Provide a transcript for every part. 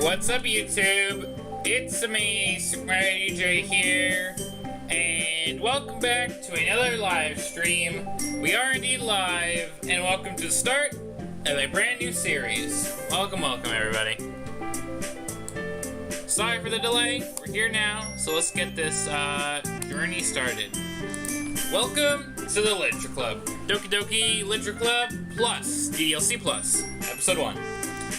What's up, YouTube? It's me, Super Mario DJ here, and welcome back to another live stream. We are indeed live, and welcome to the start of a brand new series. Welcome, everybody. Sorry for the delay. We're here now, so let's get this journey started. Welcome to the Literature Club. Doki Literature Club Plus, DDLC Plus, Episode 1.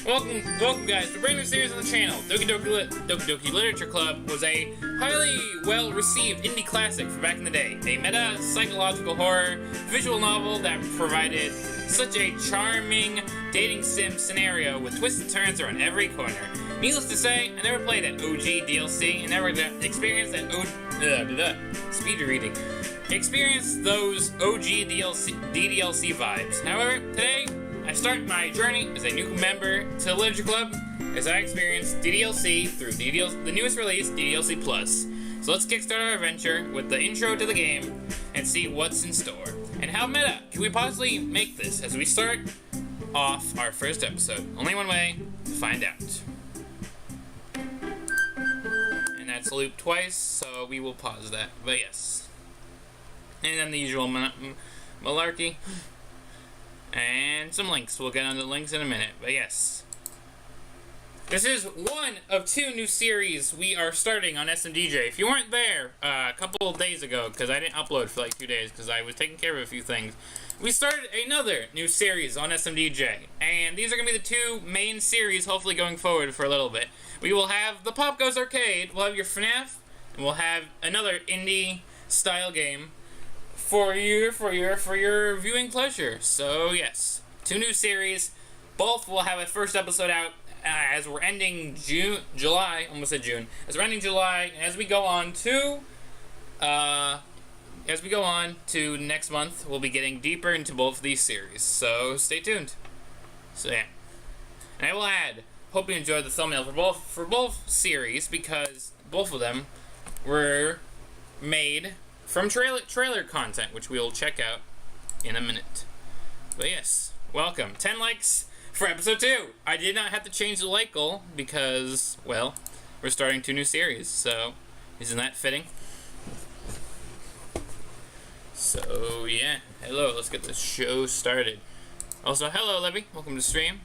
Welcome guys to a brand new series on the channel. Doki Literature Club was a highly well-received indie classic for back in the day. A meta-psychological horror visual novel that provided such a charming dating sim scenario with twists and turns around every corner. Needless to say, I never played that OG DLC and never experienced that speed reading. Experienced those OG DDLC vibes. However, today, I start my journey as a new member to the Literature Club as I experience DDLC through the newest release, DDLC Plus. So let's kickstart our adventure with the intro to the game and see what's in store. And how meta can we possibly make this as we start off our first episode? Only one way to find out. And that's looped twice, so we will pause that, but yes. And then the usual malarkey. And some links. We'll get on the links in a minute, but yes. This is one of two new series we are starting on SMDJ. If you weren't there a couple of days ago, because I didn't upload for like 2 days because I was taking care of a few things, we started another new series on SMDJ. And these are going to be the two main series, hopefully going forward for a little bit. We will have the Pop Goes Arcade, we'll have your FNAF, and we'll have another indie style game for your viewing pleasure. So yes, two new series. Both will have a first episode out as we're ending July. Almost said June. As we're ending July, and as we go on to next month, we'll be getting deeper into both of these series. So stay tuned. So yeah, and I will add. Hope you enjoyed the thumbnail for both series because both of them were made from trailer content, which we'll check out in a minute. But yes, welcome. 10 likes for episode 2. I did not have to change the like goal because, well, we're starting 2 new series, so isn't that fitting? So yeah, hello, let's get the show started. Also, hello Libby, welcome to the stream.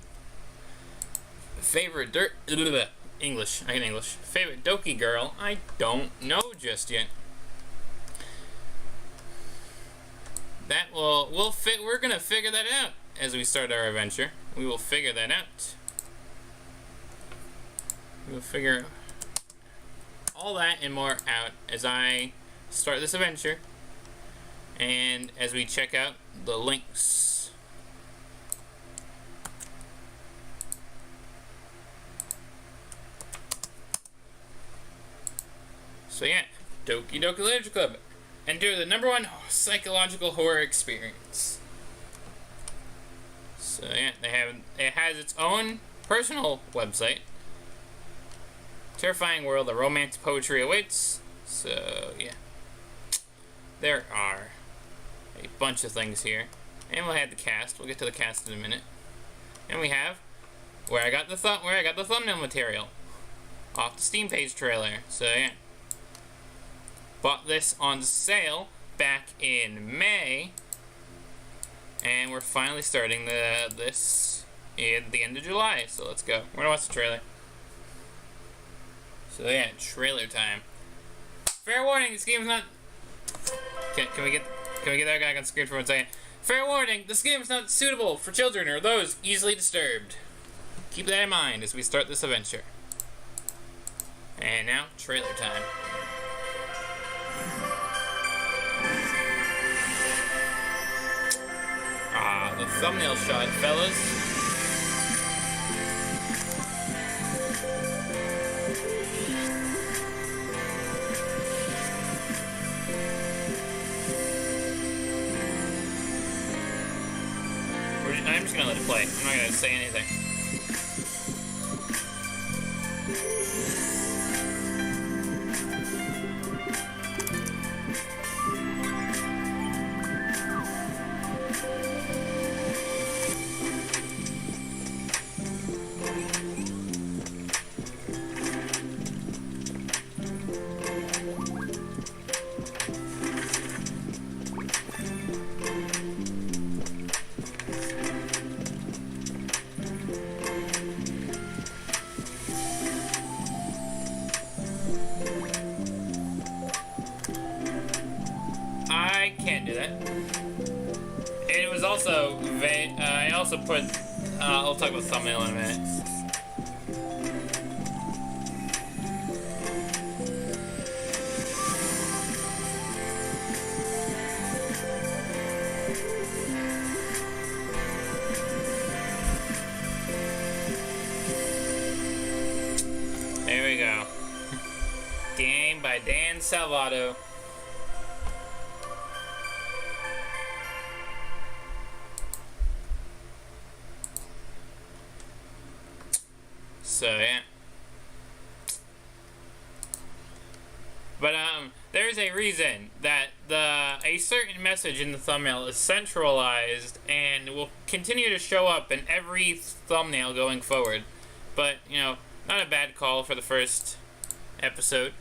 Favorite English, I can English. Favorite Doki girl, I don't know just yet. That we're gonna figure that out as we start our adventure. We will figure that out. We will figure all that and more out as I start this adventure and as we check out the links. So yeah, Doki Literature Club. Enter the #1 psychological horror experience. So yeah, it has its own personal website. Terrifying world of romance poetry awaits. So yeah, there are a bunch of things here, and we'll have the cast. We'll get to the cast in a minute. And we have where I got the thumbnail material off the Steam page trailer. So yeah. Bought this on sale back in May, and we're finally starting this at the end of July. So let's go. We're gonna watch the trailer. So yeah, trailer time. Fair warning: this game is not. Can we get that guy on screen for 1 second? Fair warning: this game is not suitable for children or those easily disturbed. Keep that in mind as we start this adventure. And now, trailer time. The thumbnail shot, fellas. I'm just gonna let it play. I'm not gonna say anything. I also put. I'll talk about thumbnail in a minute. There we go. Game by Dan Salvato. So yeah. But there's a reason that a certain message in the thumbnail is centralized and will continue to show up in every thumbnail going forward. But, you know, not a bad call for the first episode.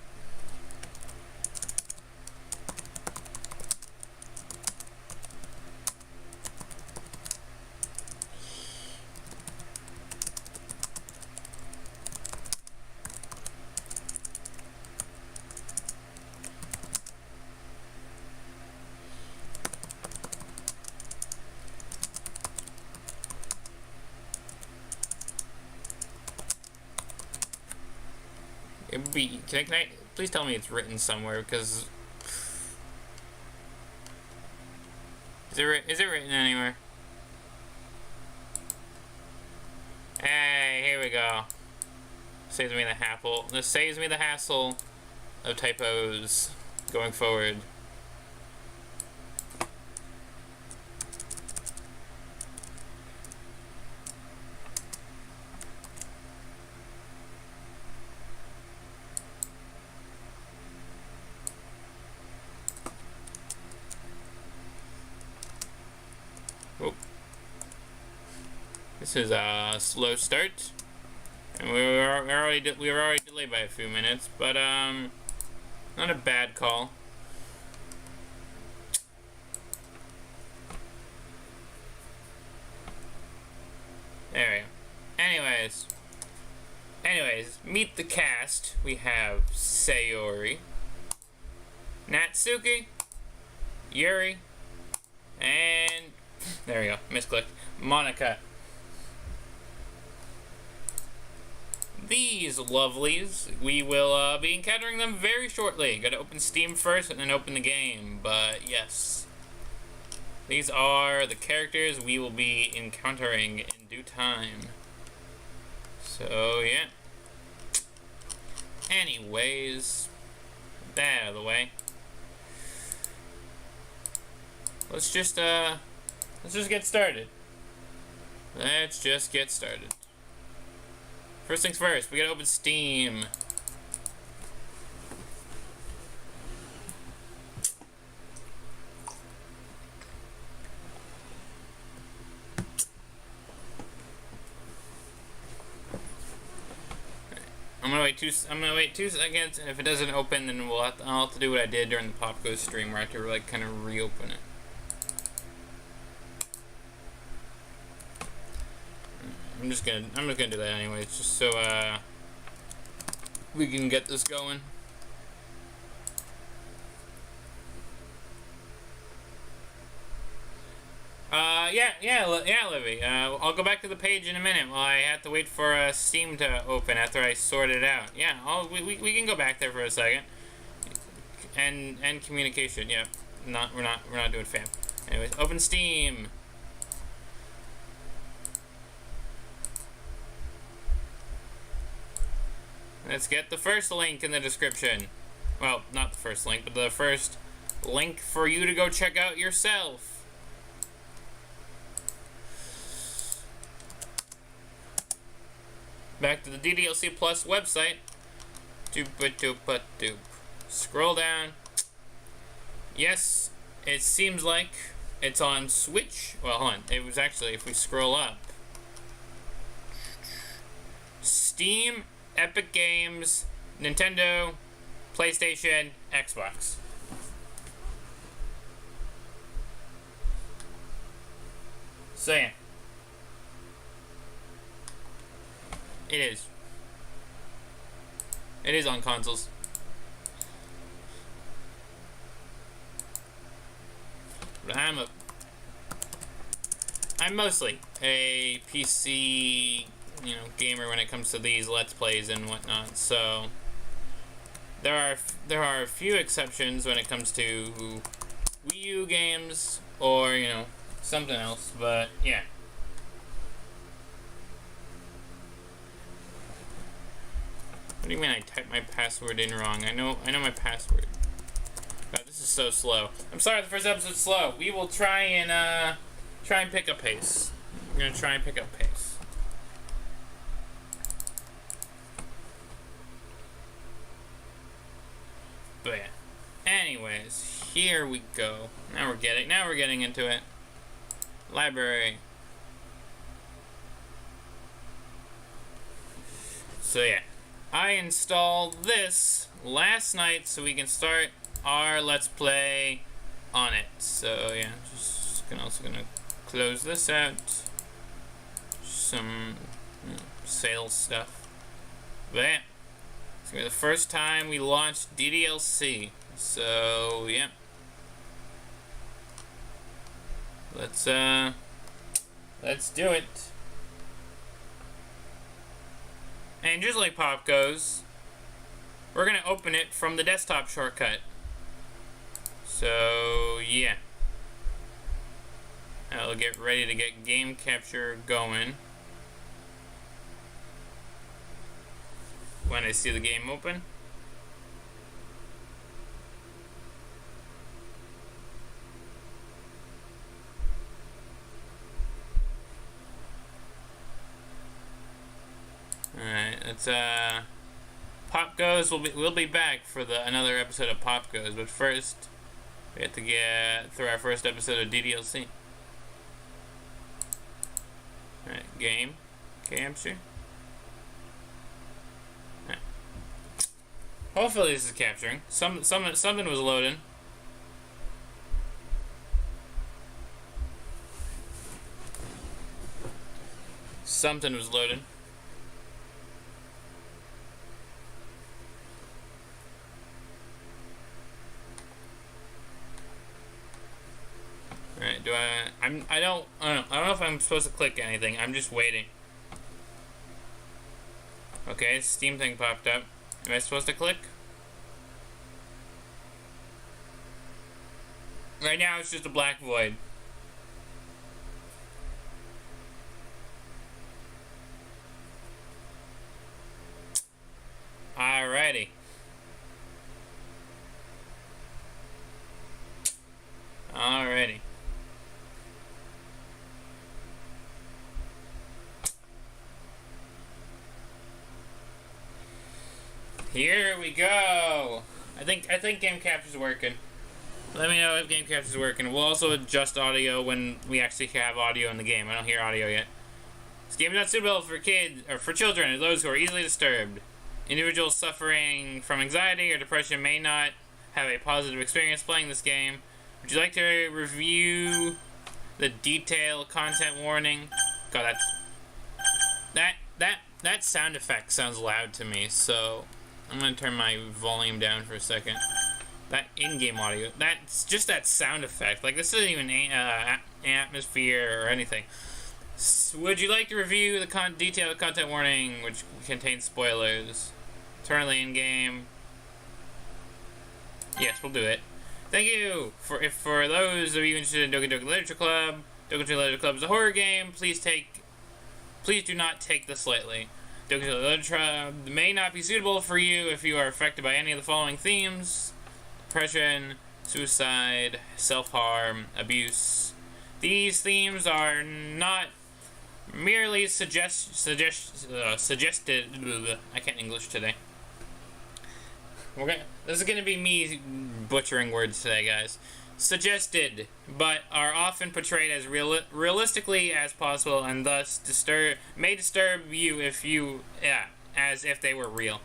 Can I please tell me it's written somewhere, because is it written anywhere? Hey, here we go. Saves me the hassle. This saves me the hassle of typos going forward. This is a slow start, and we were already delayed by a few minutes, but not a bad call. There we go. Anyways, meet the cast. We have Sayori, Natsuki, Yuri, and there we go, misclicked, Monica. These lovelies, we will be encountering them very shortly. Gotta open Steam first and then open the game, but yes. These are the characters we will be encountering in due time. So, yeah. Anyways, that out of the way. Let's just get started. Let's just get started. First things first, we gotta open Steam. I'm gonna wait 2 seconds, and if it doesn't open, then I'll have to do what I did during the Pop Goes stream, where I have to like kind of reopen it. I'm just gonna do that anyways, just so we can get this going. Yeah, Livy. I'll go back to the page in a minute while I have to wait for Steam to open after I sort it out. Yeah, we can go back there for a second. And communication. Yeah, we're not doing fam. Anyways, open Steam. Let's get the first link in the description. Well, not the first link, but the first link for you to go check out yourself. Back to the DDLC Plus website. Doop. Scroll down. Yes, it seems like it's on Switch. Well, hold on. It was actually, if we scroll up, Steam, Epic Games, Nintendo, PlayStation, Xbox. So yeah. It is. It is on consoles. But I'm mostly a PC, gamer when it comes to these Let's Plays and whatnot. So there are a few exceptions when it comes to Wii U games or something else. But yeah. What do you mean I typed my password in wrong? I know my password. God, this is so slow. I'm sorry, the first episode's slow. We will try and pick up pace. We're gonna try and pick up pace. But yeah. Anyways, here we go. Now we're getting into it. Library. So yeah. I installed this last night so we can start our Let's Play on it. So yeah, also gonna close this out. Some sales stuff. But yeah, it's gonna be the first time we launched DDLC. So yeah, let's do it. And just like Pop goes, we're gonna open it from the desktop shortcut. So yeah, I'll get ready to get game capture going when I see the game open. Alright, let's Pop Goes. We'll be back for another episode of Pop Goes, but first we have to get through our first episode of DDLC. Alright, game capture. Alright. Hopefully this is capturing. Something was loading. Something was loading. Alright, I don't know if I'm supposed to click anything. I'm just waiting. Okay, Steam thing popped up. Am I supposed to click? Right now it's just a black void. Alrighty. Alrighty. Here we go. I think game capture's working. Let me know if game capture's working. We'll also adjust audio when we actually have audio in the game. I don't hear audio yet. This game is not suitable for kids or for children or those who are easily disturbed. Individuals suffering from anxiety or depression may not have a positive experience playing this game. Would you like to review the detailed content warning? God, that sound effect sounds loud to me, so I'm gonna turn my volume down for a second. That in-game audio, that's just that sound effect. Like, this isn't even atmosphere or anything. Would you like to review the detailed content warning, which contains spoilers? Currently in-game. Yes, we'll do it. Thank you! For those of you interested in Doki Doki Literature Club, Doki Doki Literature Club is a horror game. Please do not take this lightly. Doki Doki Literature Club may not be suitable for you if you are affected by any of the following themes: depression, suicide, self-harm, abuse. These themes are not merely suggested. I can't English today. This is gonna be me butchering words today, guys. Suggested, but are often portrayed as realistically as possible, and thus may disturb you as if they were real.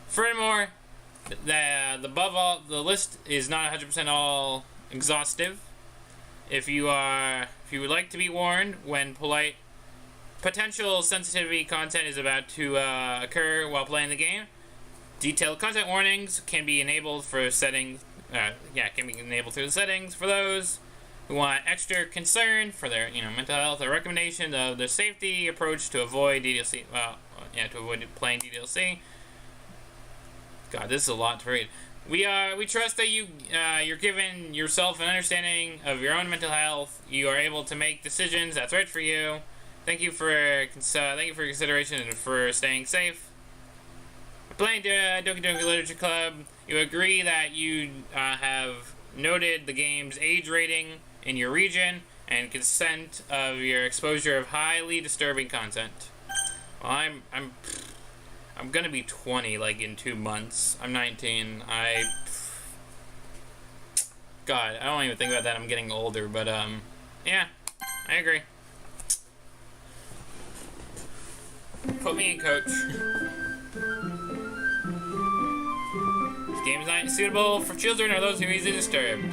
Furthermore, above all, the list is not 100% all exhaustive. If you would like to be warned when potential sensitivity content is about to occur while playing the game, detailed content warnings can be enabled for settings. Can be enabled through the settings for those. who want extra concern for their, mental health, a recommendation of the safety approach to avoid DDLC. To avoid playing DDLC. God, this is a lot to read. We trust that you're given yourself an understanding of your own mental health. You are able to make decisions that's right for you. Thank you for your consideration and for staying safe. Playing Doki Doki Literature Club, you agree that you have noted the game's age rating in your region and consent of your exposure of highly disturbing content. Well, I'm gonna be 20 like in 2 months. I'm 19. God, I don't even think about that. I'm getting older, but yeah, I agree. Put me in, coach. This game is not suitable for children or those who are easily disturbed.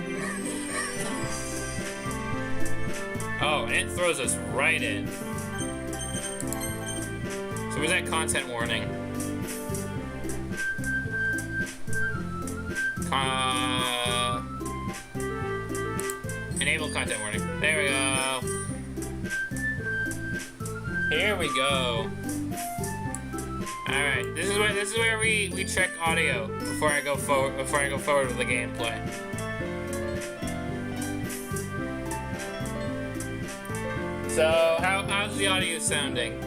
Oh, and it throws us right in. So where's that content warning? Enable content warning. There we go. Here we go. Alright, this is where we check audio before I go forward with the gameplay. So how's the audio sounding?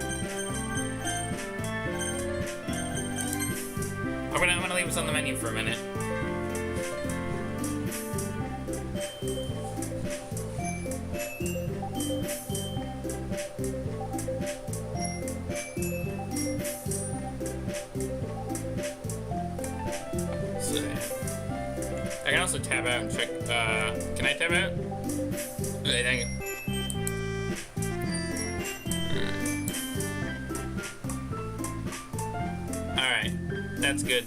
I'm gonna leave this on the menu for a minute. So, I can also tab out and check. Can I tab out? Okay, thank you. Alright, that's good.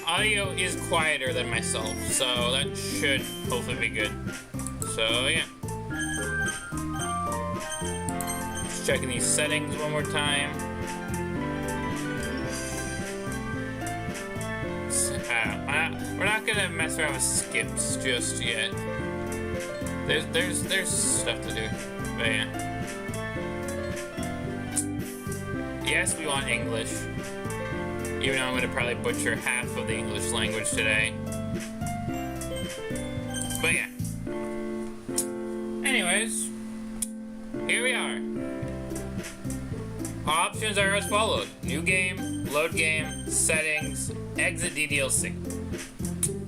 Audio is quieter than myself, so that should hopefully be good. So, yeah. Just checking these settings one more time. We're not gonna mess around with skips just yet. There's stuff to do, but yeah. Yes, we want English. Even though I'm gonna probably butcher half of the English language today. But yeah. Anyways, here we are. Options are as followed. New game, load game, settings, exit DDLC.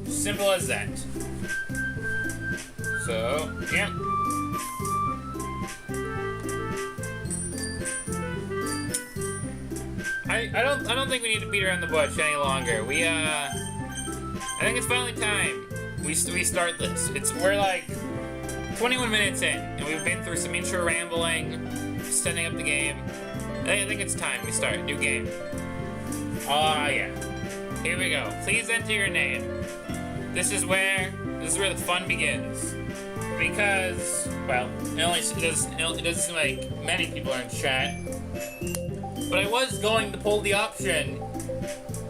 Simple as that. So, yeah. I don't think we need to beat around the bush any longer. I think it's finally time we start this. We're like 21 minutes in, and we've been through some intro rambling, setting up the game. I think it's time we start. New game. Yeah. Here we go. Please enter your name. This is where the fun begins. Because, well, it doesn't seem like many people are in chat. But I was going to pull the option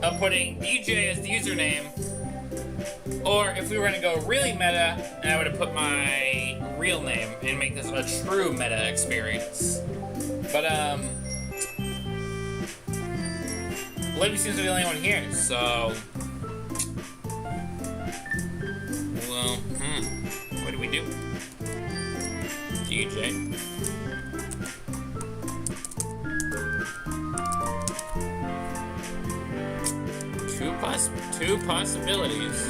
of putting DJ as the username, or if we were going to go really meta, I would have put my real name and make this a true meta experience. But, Libby seems to be the only one here, so... Well, what do we do? DJ. Two possibilities.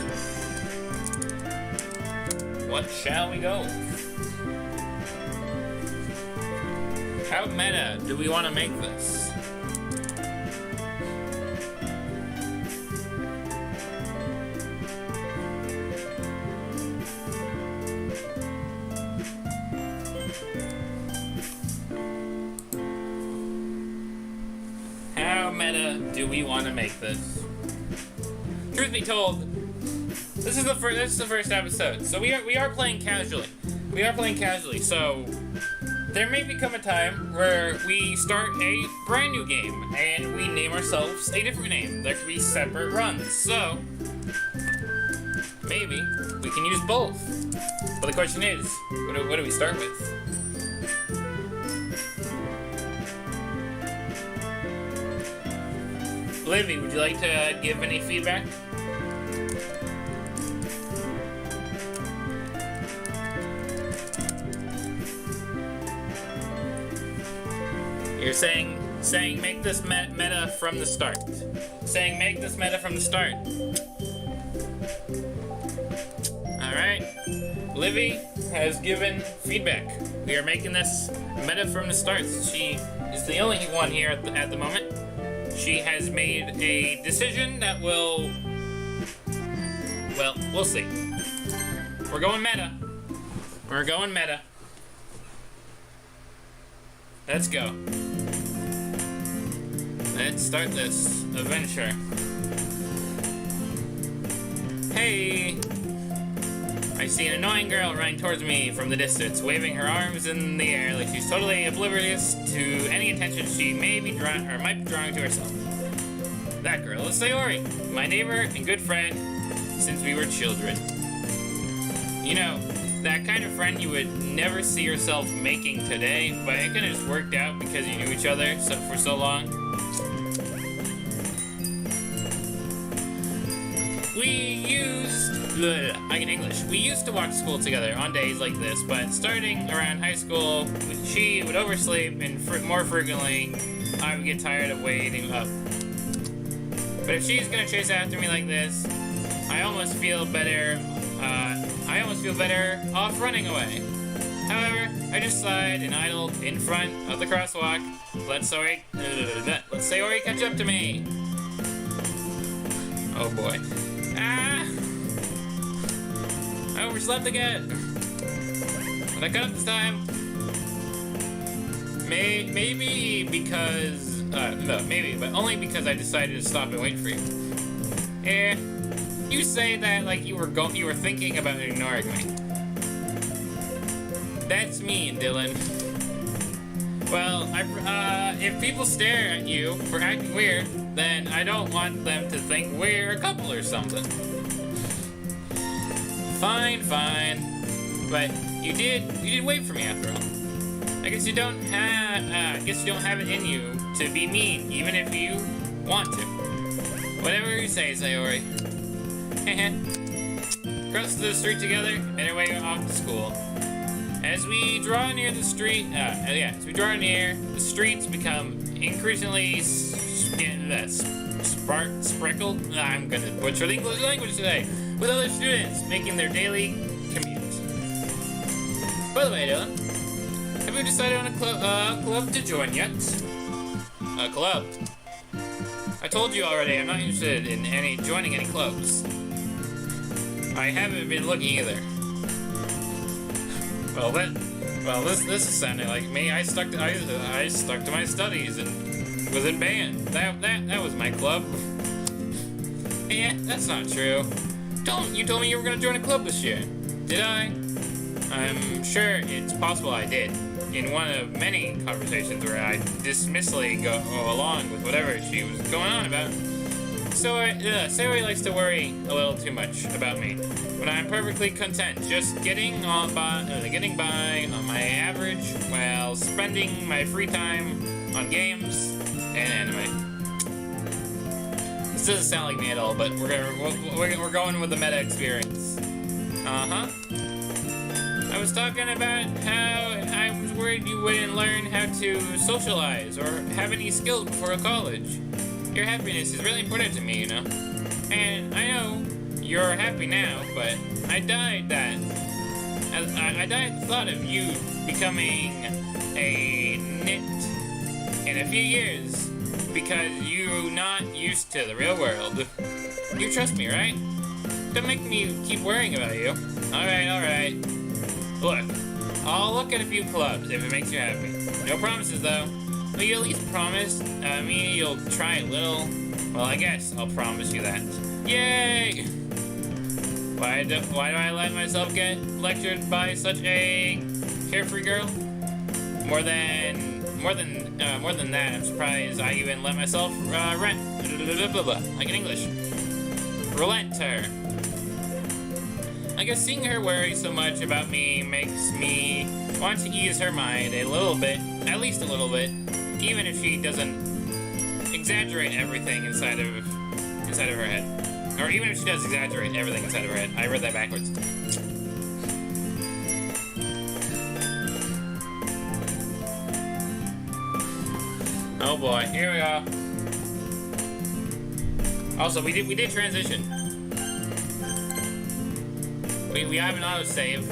What shall we go? How meta do we want to make this? How meta do we want to make this? Truth be told, this is the first episode, so we are playing casually. So there may become a time where we start a brand new game and we name ourselves a different name. There could be separate runs. So maybe we can use both. But the question is, what do we start with? Livy, would you like to give any feedback? You're saying make this meta from the start. Saying make this meta from the start. Alright. Livy has given feedback. We are making this meta from the start. She is the only one here at the moment. She has made a decision that will... Well, we'll see. We're going meta. We're going meta. Let's go. Let's start this adventure. Hey! I see an annoying girl running towards me from the distance, waving her arms in the air like she's totally oblivious to any attention she may be drawing or might be drawing to herself. That girl is Sayori, my neighbor and good friend since we were children. You know, that kind of friend you would never see yourself making today, but it could have just worked out because you knew each other for so long. We used to walk to school together on days like this, but starting around high school, she would oversleep, and more frequently, I would get tired of waiting up. But if she's gonna chase after me like this, I almost feel better off running away. However, I just sighed and idled in front of the crosswalk. Let Sayori catch up to me. Oh boy. Ah! I overslept again. But I got up this time. Maybe because... no, maybe, but only because I decided to stop and wait for you. You say that like you were thinking about ignoring me. That's mean, Dylan. Well, if people stare at you for acting weird, then I don't want them to think we're a couple or something. Fine. But you did wait for me after all. I guess you don't have it in you to be mean, even if you want to. Whatever you say, Sayori. Cross the street together, and our way off to school. As we draw near the street, the streets become increasingly sprinkled. I'm gonna butcher the English language today, with other students making their daily commute. By the way, Dylan, have you decided on a club to join yet? A club? I told you already, I'm not interested in joining any clubs. I haven't been looking either. Well, this is sounding like me. I stuck to my studies and was in band. That was my club. Yeah, that's not true. You told me you were gonna join a club this year. Did I? I'm sure it's possible I did. In one of many conversations where I dismissively go along with whatever she was going on about. So Sayori likes to worry a little too much about me, but I'm perfectly content just getting by on my average while spending my free time on games and anime. This doesn't sound like me at all, but we're going with the meta experience. I was talking about how I was worried you wouldn't learn how to socialize or have any skills before college. Your happiness is really important to me, you know? And I know you're happy now, but I died at the thought of you becoming a nit in a few years because you're not used to the real world. You trust me, right? Don't make me keep worrying about you. Alright. Look, I'll look at a few clubs if it makes you happy. No promises, though. Will you at least promise me you'll try a little? Well, I guess I'll promise you that. Yay! Why do I let myself get lectured by such a carefree girl? More than that, I'm surprised I even let myself like in English. Relent her. I guess seeing her worry so much about me makes me want to ease her mind a little bit, at least a little bit, even if she doesn't exaggerate everything inside of her head. Or even if she does exaggerate everything inside of her head. I read that backwards. Oh boy, here we go. Also, we did transition. We have an autosave,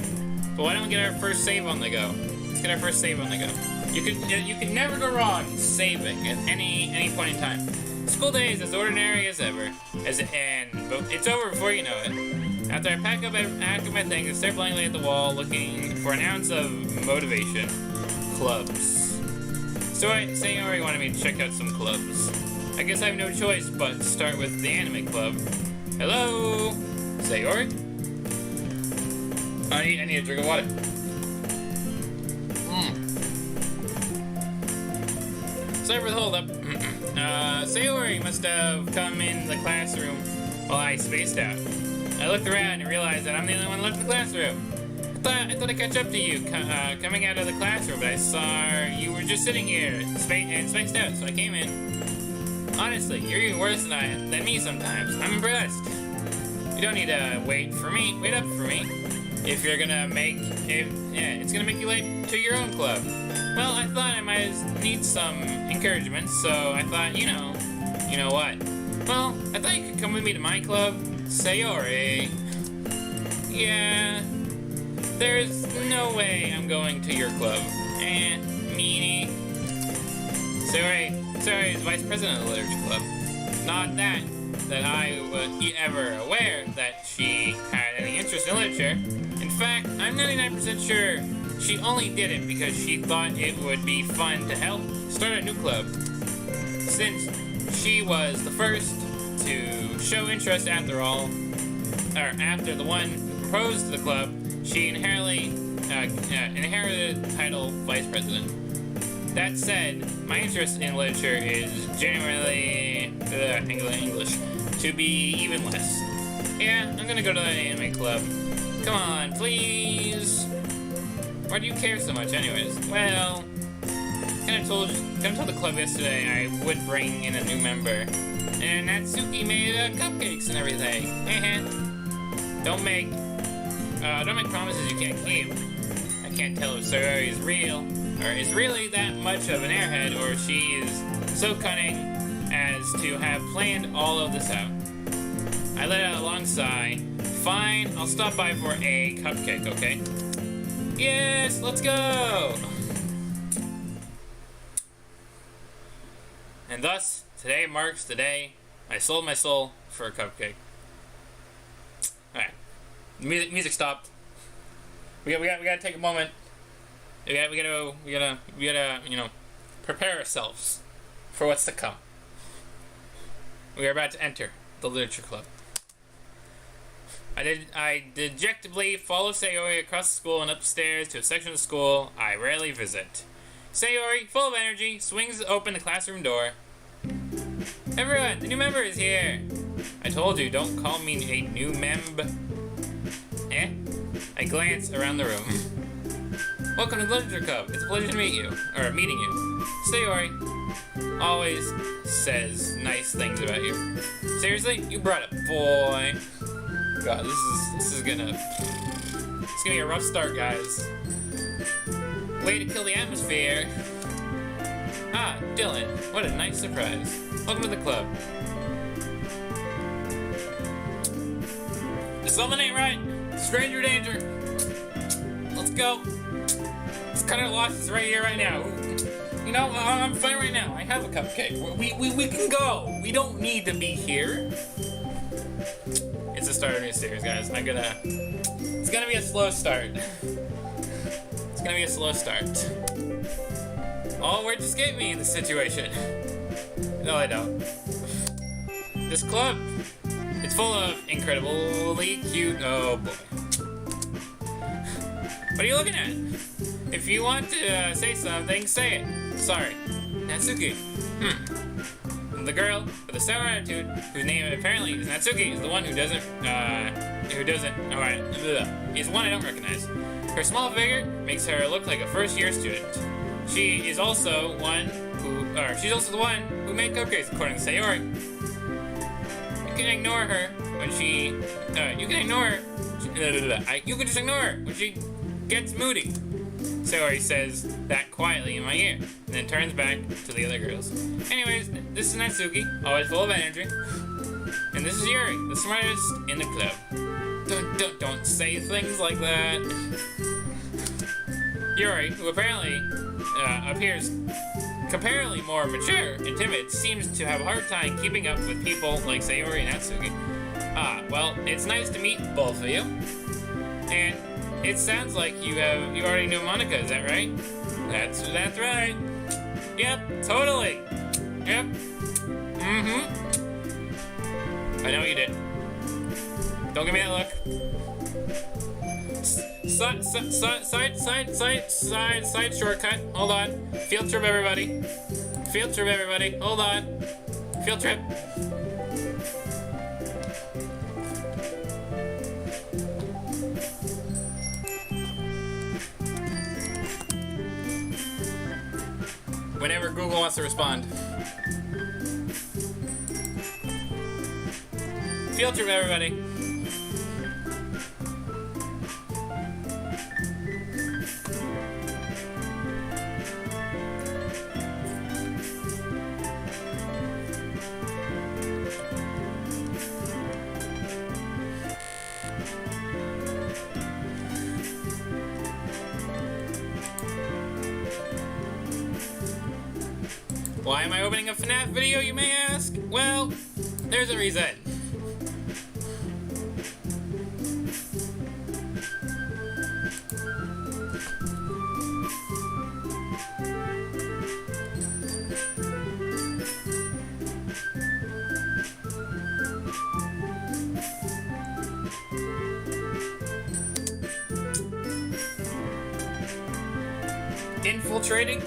but why don't we get our first save on the go? Let's get our first save on the go. You can never go wrong saving at any point in time. School day is as ordinary as ever, but it's over before you know it. After I pack up my things and stare blankly at the wall, looking for an ounce of motivation. Clubs. So Sayori wanted me to check out some clubs. I guess I have no choice but to start with the anime club. Hello, Sayori. I need a drink of water. Sorry for the hold up. Sayori must have come in the classroom while I spaced out. I looked around and realized that I'm the only one left in the classroom. I thought I'd catch up to you coming out of the classroom, but I saw you were just sitting here and spaced out, so I came in. Honestly, you're even worse than me sometimes. I'm impressed. You don't need to wait up for me. If you're gonna it's gonna make you late to your own club. Well, I thought I might need some encouragement, so I thought, you know what? Well, I thought you could come with me to my club, Sayori. Yeah, there's no way I'm going to your club. Meanie. Sayori is vice president of the literature club. Not that I was ever aware that she had any interest in literature. In fact, I'm 99% sure she only did it because she thought it would be fun to help start a new club. Since she was the first to show interest after the one who proposed to the club, she inherited the title vice president. That said, my interest in literature is genuinely English to be even less. Yeah, I'm gonna go to the anime club. Come on, please. Why do you care so much, anyways? Well, kind of told the club yesterday I would bring in a new member, and Natsuki made cupcakes and everything. Don't make promises you can't keep. I can't tell if Sayori is real, or is really that much of an airhead, or she is so cunning as to have planned all of this out. I let out a long sigh. Fine, I'll stop by for a cupcake, okay? Yes, let's go! And thus, today marks the day I sold my soul for a cupcake. Alright. Music stopped. We gotta take a moment. We gotta, prepare ourselves for what's to come. We are about to enter the literature club. I dejectedly follow Sayori across the school and upstairs to a section of the school I rarely visit. Sayori, full of energy, swings open the classroom door. Everyone, the new member is here. I told you, don't call me a new memb. I glance around the room. Welcome to the literature club. It's a pleasure to meet you, or meeting you. Sayori always says nice things about you. Seriously, you brought it, boy. God, this is gonna be a rough start, guys. Way to kill the atmosphere. Ah, Dylan, what a nice surprise. Welcome to the club. Something ain't right. Stranger danger. Let's go. This cutter lost is right here, right now. You know, I'm fine right now. I have a cupcake. We can go. We don't need to be here. It's the start of a new series, guys. It's gonna be a slow start. It's gonna be a slow start. All words escape me in this situation. No, I don't. This club, it's full of incredibly cute. Oh boy. What are you looking at? If you want to say something, say it. Sorry. Natsuki. The girl with a sour attitude, whose name apparently is Natsuki, is the one who doesn't who doesn't, alright, is one I don't recognize. Her small figure makes her look like a first-year student. She is also she's also the one who made cupcakes, according to Sayori. You can ignore her when you can just ignore her when she gets moody. Sayori says that quietly in my ear, and then turns back to the other girls. Anyways, this is Natsuki, always full of energy. And this is Yuri, the smartest in the club. Don't say things like that. Yuri, who apparently appears comparatively more mature and timid, seems to have a hard time keeping up with people like Sayori and Natsuki. Well, it's nice to meet both of you. And it sounds like you already knew Monica, is that right? That's right. Yep, totally. Yep. I know you did. Don't give me that look. Side shortcut. Hold on. Field trip, everybody. Field trip, everybody. Hold on. Field trip. Whenever Google wants to respond. Field trip, everybody. Why am I opening a FNAF video, you may ask? Well, there's a reason. Infiltrating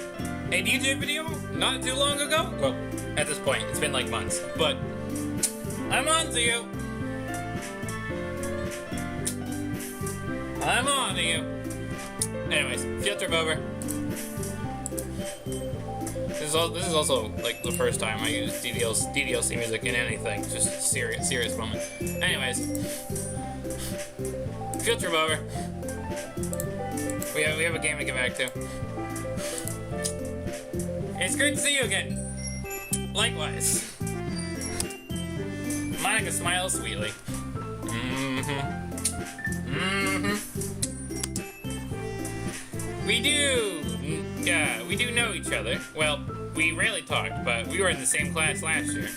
a DJ video not too long ago? Well, at this point, it's been like months, but I'm on to you. I'm on to you. Anyways, field trip over. This is also like the first time I use DDLC music in anything. It's just a serious moment. Anyways, field trip over. We have a game to get back to. It's great to see you again. Likewise. Monica smiles sweetly. We do know each other. Well, we rarely talked, but we were in the same class last year.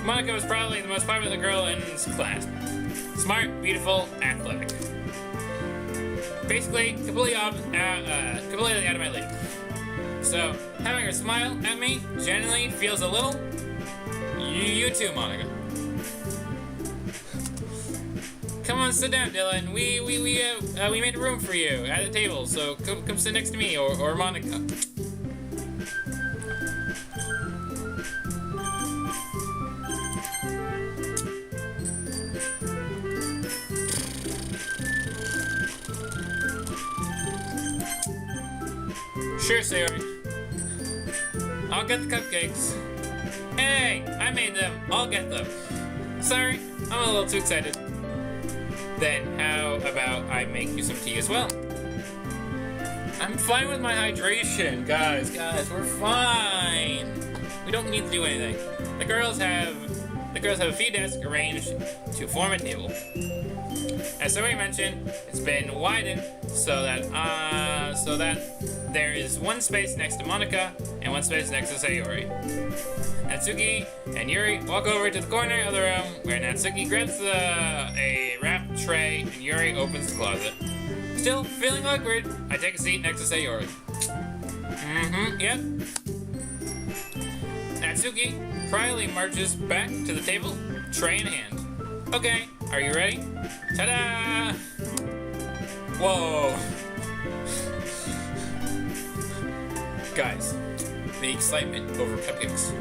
Monica was probably the most popular girl in this class. Smart, beautiful, athletic. Basically, completely out of my league. So, having her smile at me genuinely feels a little... You too, Monica. Come on, sit down, Dylan. We made a room for you at the table, so come sit next to me or Monica. Sure, Sayori. I'll get the cupcakes. Hey, I made them. I'll get them. Sorry, I'm a little too excited. Then how about I make you some tea as well? I'm fine with my hydration, guys, we're fine. We don't need to do anything. The girls have a few desks arranged to form a table. As Sayori mentioned, it's been widened so that there is one space next to Monica and one space next to Sayori. Natsuki and Yuri walk over to the corner of the room where Natsuki grabs a wrapped tray and Yuri opens the closet. Still feeling awkward, I take a seat next to Sayori. Yep. Natsuki proudly marches back to the table, tray in hand. Okay, are you ready? Ta-da! Whoa. Guys, the excitement over cupcakes.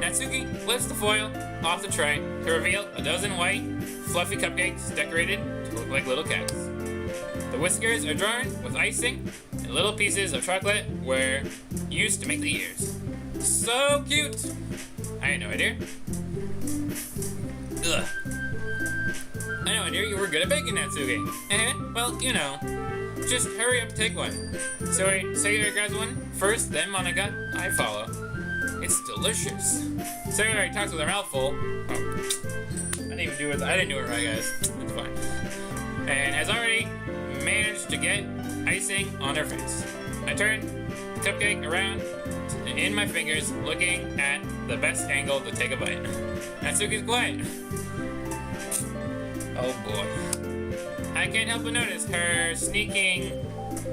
Natsuki lifts the foil off the tray to reveal a dozen white, fluffy cupcakes decorated to look like little cats. The whiskers are drawn with icing, and little pieces of chocolate were used to make the ears. So cute! I had no idea. Ugh. I had no idea you were good at baking, Natsuki. Well, you know. Just hurry up and take one. Sayori grabs one first, then Monica, I follow. It's delicious. Sayori talks with her mouth full. Oh. I didn't do it right, guys. It's fine. And has already managed to get icing on her face. I turn the cupcake around in my fingers, looking at the best angle to take a bite. Natsuki's quiet. Oh boy. I can't help but notice her sneaking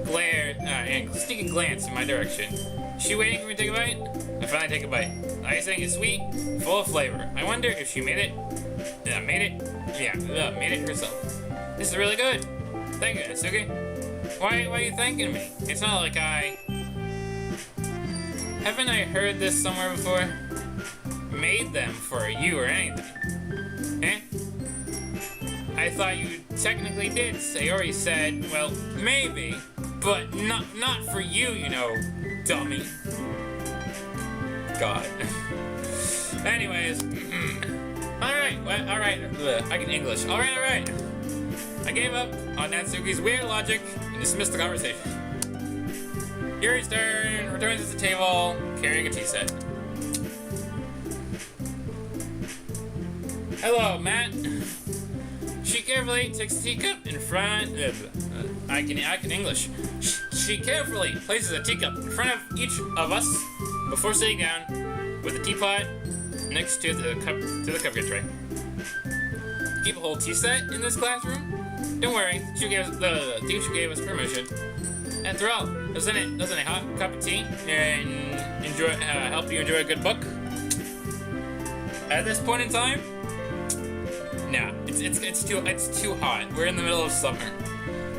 glance in my direction. Is she waiting for me to take a bite? I finally take a bite. The icing is sweet, full of flavor. I wonder if she made it herself. This is really good. Thank you, Natsuki. Why are you thanking me? It's not like haven't I heard this somewhere before? Made them for you or anything. Eh? I thought you technically did. Sayori said, well, maybe, but not for you, you know, dummy. God. Anyways, alright, I can English. Alright. I gave up on Natsuki's weird logic and dismissed the conversation. Yuri's turn, returns to the table, carrying a tea set. Hello, Matt. She carefully takes the teacup in front. I can English. She carefully places a teacup in front of each of us before sitting down with the teapot next to the cupcake tray. Keep a whole tea set in this classroom? Don't worry, the teacher gave us permission. After all, doesn't a hot cup of tea and help you enjoy a good book? At this point in time, no, it's too hot. We're in the middle of summer.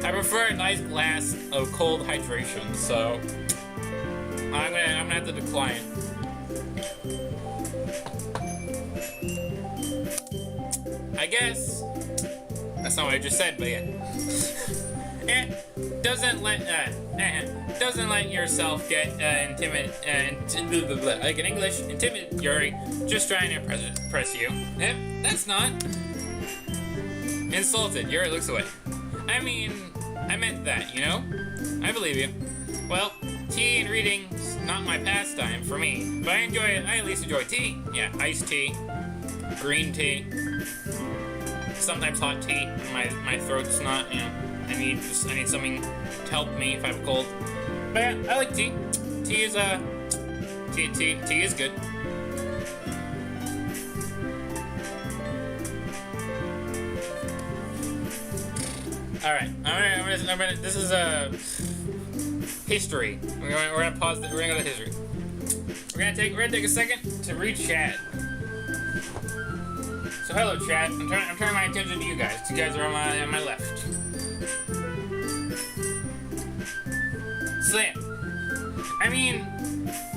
I prefer a nice glass of cold hydration, so I'm gonna have to decline. I guess that's not what I just said, but yeah. Doesn't let yourself get like in English, intimidate Yuri, just trying to impress you. That's not. Insulted, Yuri looks away. I mean, I meant that, you know? I believe you. Well, tea and reading's not my pastime for me, but I at least enjoy tea. Yeah, iced tea, green tea, sometimes hot tea when my throat's not, you know, I need something to help me if I have a cold. But yeah, I like tea. Tea is good. Alright, this is history. We're gonna pause. We're gonna go to history. We're gonna take a second to read chat. So hello, chat. I'm turning my attention to you guys. You guys are on my left. So yeah, I mean,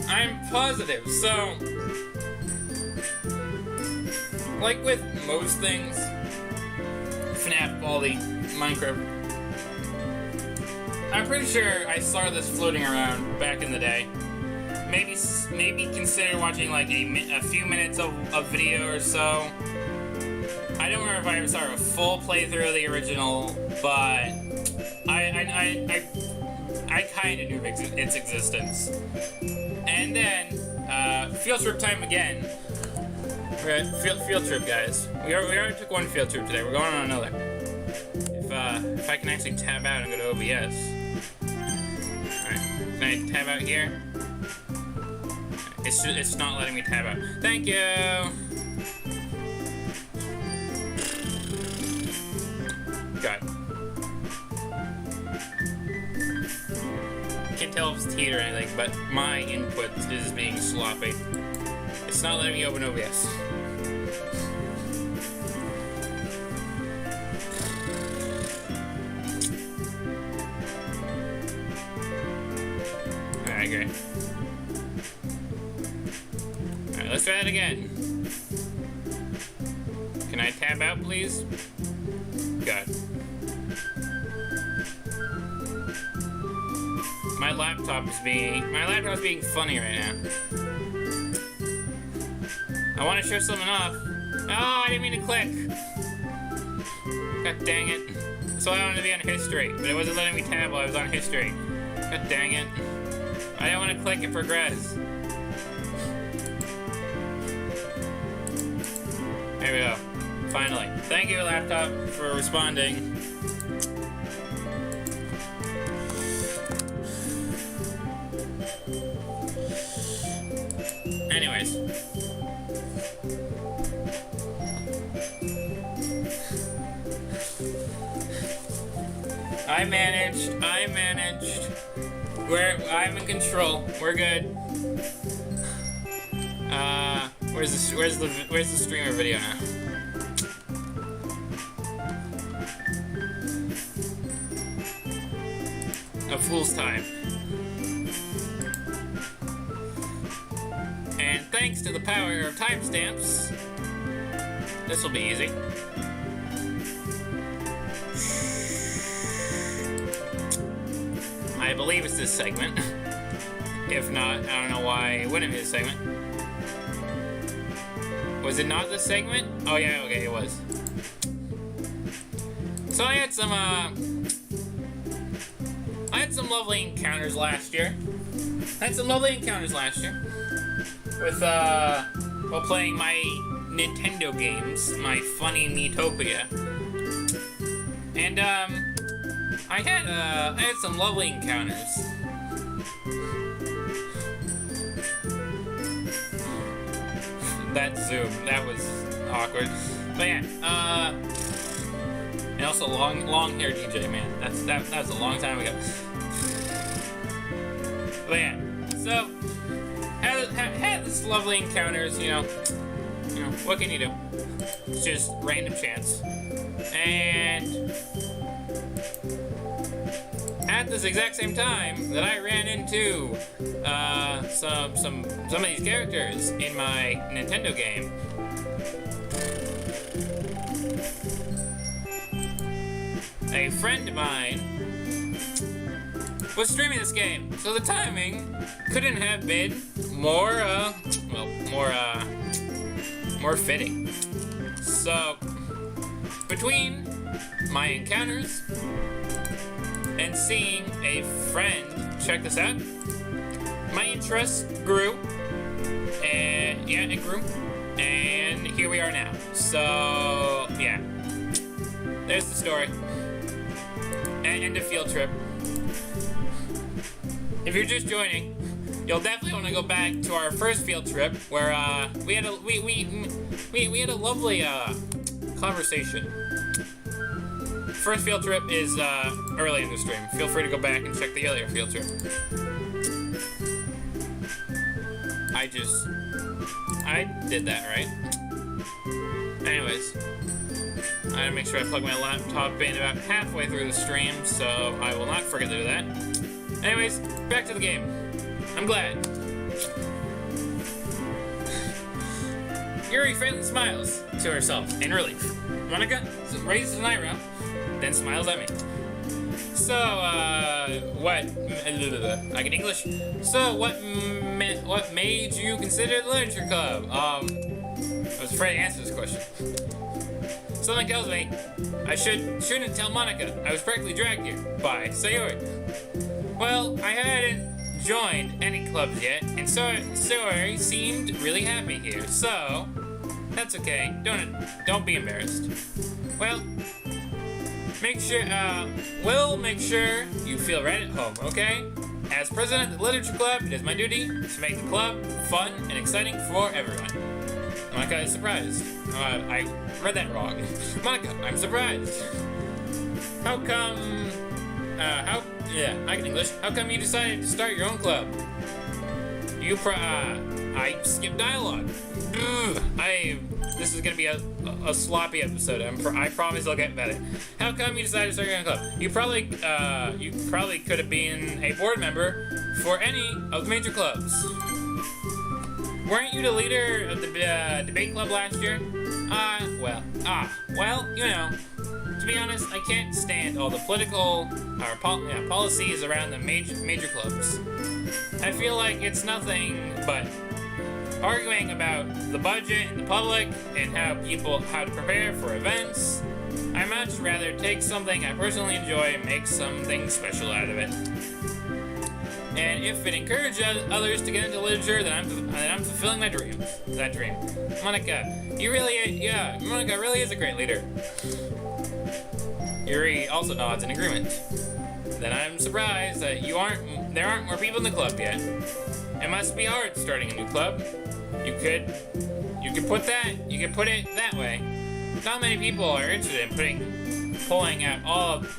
I'm positive. So, like with most things, FNAF, Baldi, Minecraft, I'm pretty sure I saw this floating around back in the day. Maybe consider watching like a few minutes of video or so. I don't remember if I ever saw a full playthrough of the original, but I kind of knew its existence. And then, field trip time again. We're at field trip, guys. We already took one field trip today. We're going on another. If I can actually tab out and go to OBS. Alright, can I tab out here? It's not letting me tab out. Thank you! God. Can't tell if it's tea or anything, but my input is being sloppy. It's not letting me open OBS. Alright, great. Alright, let's try it again. Can I I tab out, please? God. My laptop's being funny right now. I want to show something off. Oh, I didn't mean to click. God dang it. So I wanted to be on history, but it wasn't letting me tab while I was on history. God dang it. I didn't want to click and progress. There we go. Finally. Thank you, laptop, for responding. Anyways. I managed. I'm in control. We're good. Where's the streamer video now? A fool's time. And thanks to the power of timestamps, this will be easy. I believe it's this segment. If not, I don't know why it wouldn't be this segment. Was it not this segment? Oh yeah, okay, it was. So I had some lovely encounters last year. With while playing my Nintendo games, my funny Neatopia. And I had some lovely encounters. That zoom, that was awkward. But yeah, and also long hair DJ, man. That was a long time ago. But yeah, so had this lovely encounters, you know, what can you do? It's just random chance. And at this exact same time that I ran into some of these characters in my Nintendo game, a friend of mine was streaming this game, so the timing couldn't have been more fitting. So between my encounters and seeing a friend check this out, my interest grew, and yeah, it grew, and here we are now. So yeah, there's the story. And a field trip. If you're just joining, you'll definitely want to go back to our first field trip where we had a lovely conversation. First field trip is early in the stream. Feel free to go back and check the earlier field trip. I did that, right? Anyways, I gotta make sure I plug my laptop in about halfway through the stream, so I will not forget to do that. Anyways, back to the game. I'm glad. Yuri faintly smiles to herself in relief. Monica raises an eyebrow, then smiles at me. So, what? I can English. So, what made you consider the literature club? I was afraid to answer this question. Something tells me I shouldn't tell Monica I was practically dragged here by Sayori. Well, I hadn't joined any clubs yet, and Sayori seemed really happy here. So, that's okay. Don't be embarrassed. Well, we'll make sure you feel right at home, okay? As president of the Literature Club, it is my duty to make the club fun and exciting for everyone. Monica is surprised. I read that wrong. Monica, I'm surprised. How come... I can English. How come you decided to start your own club? I skipped dialogue. This is gonna be a sloppy episode. I promise I'll get better. How come you decided to start your own club? You probably could have been a board member for any of the major clubs. Weren't you the leader of the debate club last year? Well, you know, to be honest, I can't stand all the political policies around the major clubs. I feel like it's nothing but arguing about the budget and the public and how to prepare for events. I'd much rather take something I personally enjoy and make something special out of it. And if it encourages others to get into literature, then I'm fulfilling my dream. That dream. Monica, Monica really is a great leader. Yuri also nods in agreement. Then I'm surprised that there aren't more people in the club yet. It must be hard starting a new club. You could put it that way. Not many people are interested in pulling out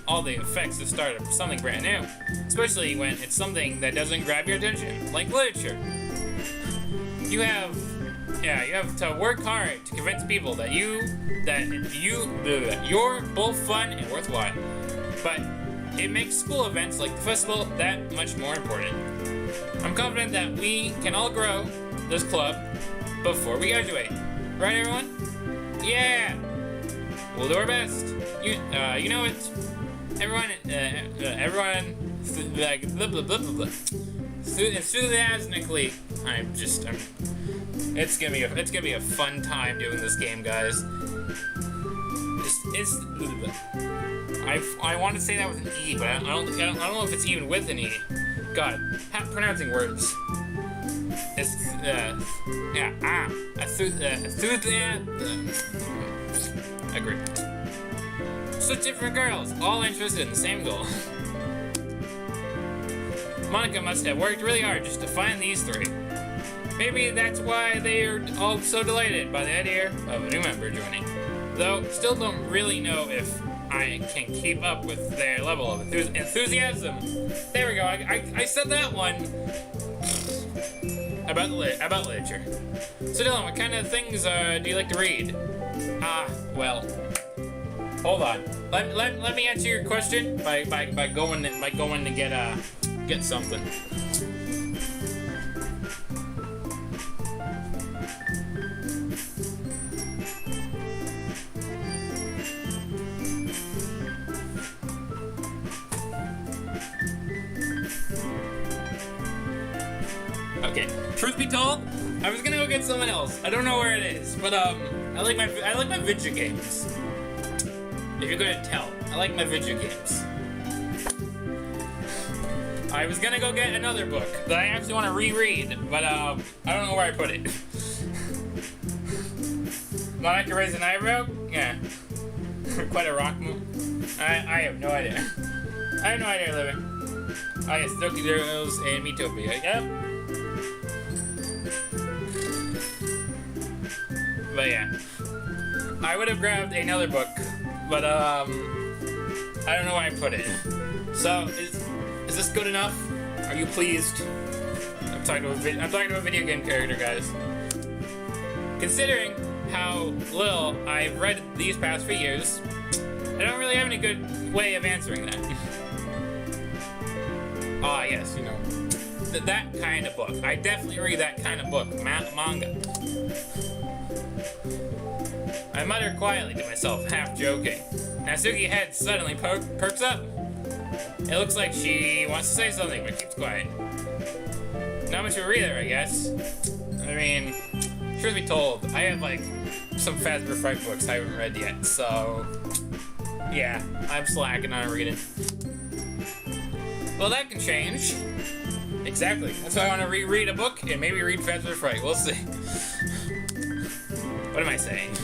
all the effects to start something brand new, especially when it's something that doesn't grab your attention, like literature. You have to work hard to convince people that you're both fun and worthwhile. But it makes school events like the festival that much more important. I'm confident that we can all grow this club before we graduate. Right, everyone? Yeah! We'll do our best. You know it. Everyone, enthusiastically. It's gonna be a fun time doing this game, guys. I want to say that with an E, but I don't know if it's even with an E. God, pronouncing words. It's agree. Such different girls, all interested in the same goal. Monica must have worked really hard just to find these three. Maybe that's why they are all so delighted by the idea of a new member joining. Though, still don't really know if I can keep up with their level of enthusiasm. There we go, I said that one. About literature. So Dylan, what kind of things do you like to read? Well, hold on. Let me answer your question by going to get something. Okay, truth be told, I was gonna go get someone else. I don't know where it is, but I like my video games. If you're gonna tell, I like my video games. I was gonna go get another book that I actually want to reread, but I don't know where I put it. Monica raise an eyebrow? Yeah. Quite a rock move. I have no idea. I have no idea, living. Oh yes, Doki Girls and Metopia. Yep. But yeah, I would have grabbed another book, but I don't know where I put it. So is this good enough? Are you pleased? I'm talking to a video game character, guys. Considering how little I've read these past few years, I don't really have any good way of answering that. Ah, yes, you know, that kind of book. I definitely read that kind of book, manga. I mutter quietly to myself, half joking. Natsuki's head suddenly perks up. It looks like she wants to say something, but keeps quiet. Not much of a reader, I guess. I mean, truth be told, I have like some Fazbear Fright books I haven't read yet, so yeah, I'm slacking on reading. Well, that can change. Exactly. That's why I want to reread a book and maybe read Fazbear Fright. We'll see. What am I saying?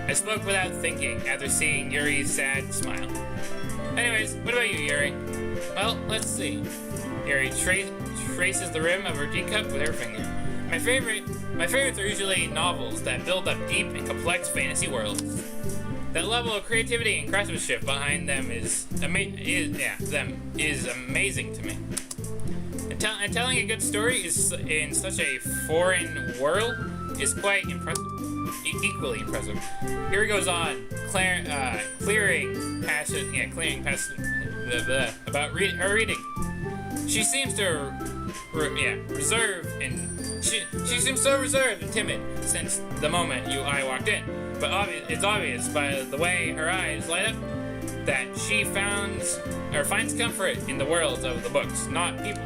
I spoke without thinking after seeing Yuri's sad smile. Anyways, what about you, Yuri? Well, let's see. Yuri traces the rim of her teacup with her finger. My favorites are usually novels that build up deep and complex fantasy worlds. That level of creativity and craftsmanship behind them is amazing to me. And telling a good story in such a foreign world is quite impressive. Equally impressive. Here he goes on, clearing passion about her reading. She seems to reserve and she seems so reserved and timid since the moment I walked in. but it's obvious by the way her eyes light up that she finds comfort in the worlds of the books, not people.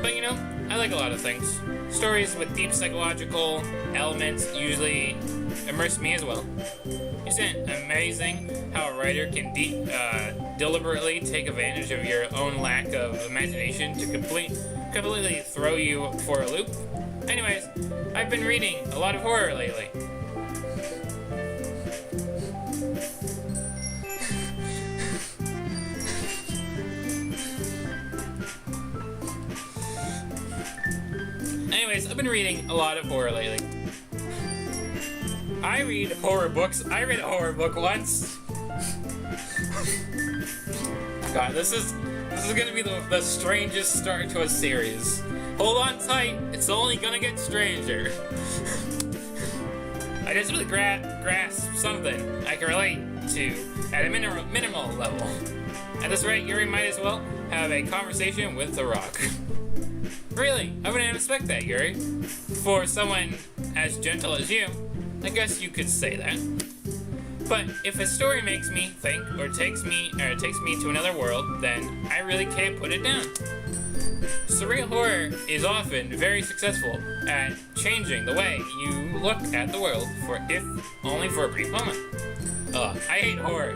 But you know, I like a lot of things. Stories with deep psychological elements usually immerse me as well. Isn't it amazing how a writer can deliberately take advantage of your own lack of imagination to completely throw you for a loop? Anyways, I've been reading a lot of horror lately. I've been reading a lot of horror lately. I read horror books. I read a horror book once. God, this is gonna be the strangest start to a series. Hold on tight. It's only gonna get stranger. I just really grasp something I can relate to at a minimal level. At this rate, Yuri might as well have a conversation with The Rock. Really? I wouldn't expect that, Yuri. For someone as gentle as you, I guess you could say that. But if a story makes me think or takes me to another world, then I really can't put it down. Surreal horror is often very successful at changing the way you look at the world, if only for a brief moment. I hate horror.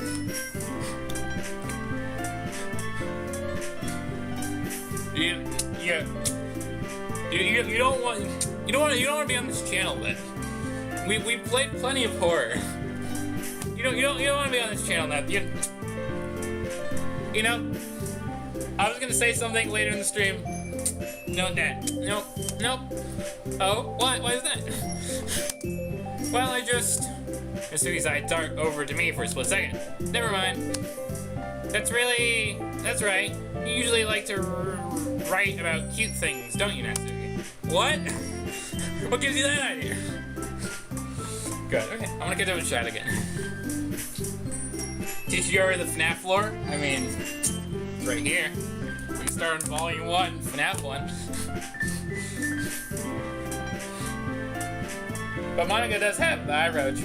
You don't want to be on this channel then. We played plenty of horror. You don't want to be on this channel now. You know, I was gonna say something later in the stream. No, Dad. Nope. Oh, why is that? Well, as soon as I dart over to me for a split second. Never mind. That's right. You usually like to write about cute things, don't you, Natsuki? What? What gives you that idea? Good, okay. I'm gonna get to the chat again. Teach Yuri the FNAF lore? I mean, it's right here. We can start on Volume 1, FNAF 1. But Monica does have the eye roach.